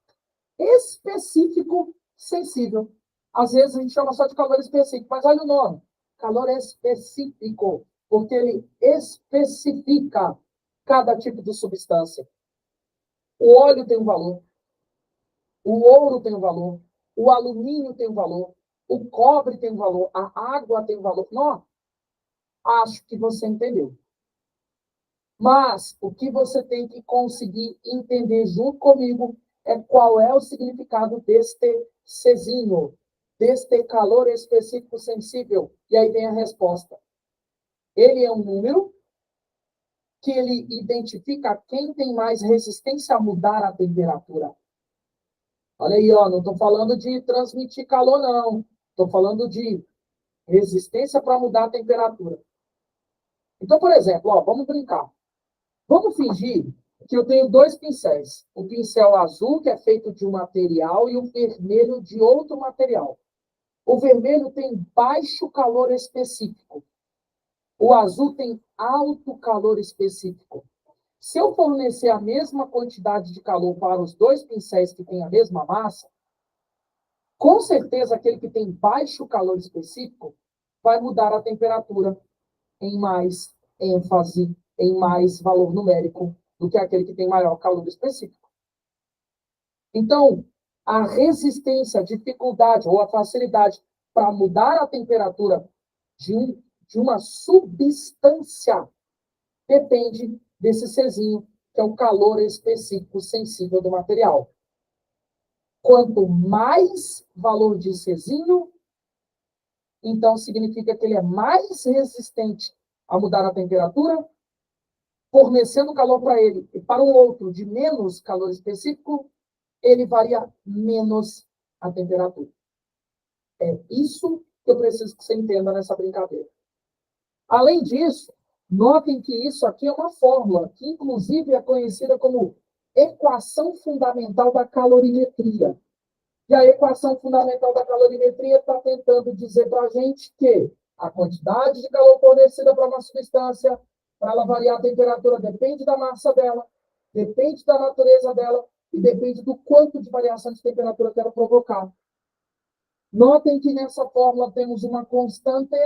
específico sensível. Às vezes a gente chama só de calor específico, mas olha o nome, calor específico, porque ele especifica cada tipo de substância. O óleo tem um valor, o ouro tem um valor, o alumínio tem um valor, o cobre tem um valor, a água tem um valor. Não, acho que você entendeu. Mas o que você tem que conseguir entender junto comigo é qual é o significado deste Czinho, deste calor específico sensível. E aí vem a resposta. Ele é um número que ele identifica quem tem mais resistência a mudar a temperatura. Olha aí, ó, não estou falando de transmitir calor, não. Estou falando de resistência para mudar a temperatura. Então, por exemplo, ó, vamos brincar. Vamos fingir que eu tenho dois pincéis. O pincel azul, que é feito de um material, e o vermelho de outro material. O vermelho tem baixo calor específico. O azul tem alto calor específico. Se eu fornecer a mesma quantidade de calor para os dois pincéis que têm a mesma massa, com certeza aquele que tem baixo calor específico vai mudar a temperatura em mais ênfase, em mais valor numérico do que aquele que tem maior calor específico. Então, a resistência, a dificuldade ou a facilidade para mudar a temperatura de uma substância depende desse Czinho, que é o calor específico sensível do material. Quanto mais valor de Czinho, então significa que ele é mais resistente a mudar a temperatura, fornecendo calor para ele e para um outro de menos calor específico, ele varia menos a temperatura. É isso que eu preciso que você entenda nessa brincadeira. Além disso, notem que isso aqui é uma fórmula, que inclusive é conhecida como equação fundamental da calorimetria. E a equação fundamental da calorimetria está tentando dizer para a gente que a quantidade de calor fornecida para uma substância, para ela variar a temperatura, depende da massa dela, depende da natureza dela e depende do quanto de variação de temperatura que ela provocar. Notem que nessa fórmula temos uma constante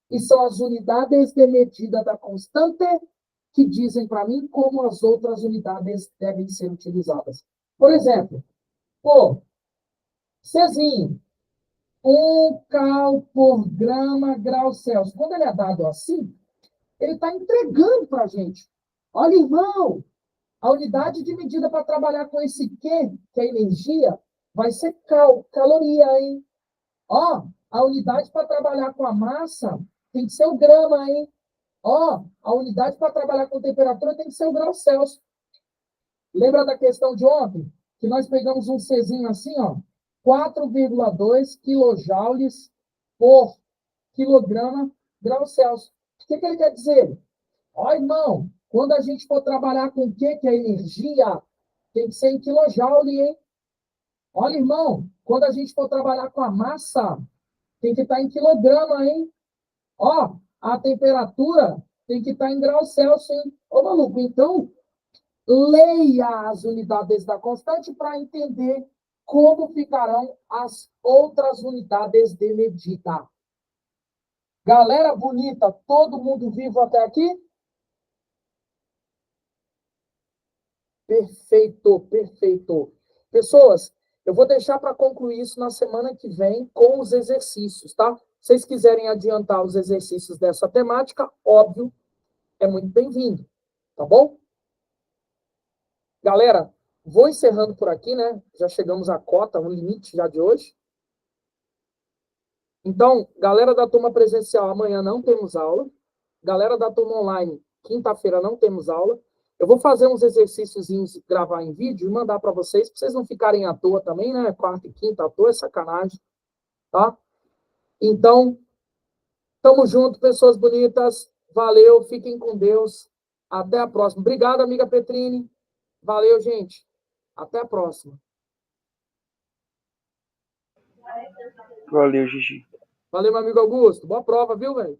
e são as unidades de medida da constante que dizem para mim como as outras unidades devem ser utilizadas. Por exemplo, Czinho, 1 cal por grama grau Celsius. Quando ele é dado assim, ele está entregando para a gente. Olha, irmão, a unidade de medida para trabalhar com esse Q, que é energia, vai ser caloria, hein? Ó, a unidade para trabalhar com a massa tem que ser o grama, hein? Ó, a unidade para trabalhar com temperatura tem que ser o grau Celsius. Lembra da questão de ontem? Que nós pegamos um Czinho assim, ó, 4,2 quilojoules por quilograma grau Celsius. O que ele quer dizer? Ó, irmão, quando a gente for trabalhar com o que é energia, tem que ser em kilojoule, hein? Olha, irmão, quando a gente for trabalhar com a massa, tem que estar em quilograma, hein? Ó, a temperatura tem que estar em grau Celsius, hein? Ô, maluco, então, leia as unidades da constante para entender como ficarão as outras unidades de medida. Galera bonita, todo mundo vivo até aqui? Perfeito, perfeito. Pessoas, eu vou deixar para concluir isso na semana que vem com os exercícios, tá? Se vocês quiserem adiantar os exercícios dessa temática, óbvio, é muito bem-vindo, tá bom? Galera, vou encerrando por aqui, né? Já chegamos à cota, um limite já de hoje. Então, galera da turma presencial, amanhã não temos aula. Galera da turma online, quinta-feira não temos aula. Eu vou fazer uns exercíciozinhos, gravar em vídeo e mandar para vocês não ficarem à toa também, né? Quarta e quinta à toa é sacanagem, tá? Então, tamo junto, pessoas bonitas. Valeu, fiquem com Deus. Até a próxima. Obrigado, amiga Petrini. Valeu, gente. Até a próxima. Valeu, Gigi. Valeu, meu amigo Augusto. Boa prova, viu, velho?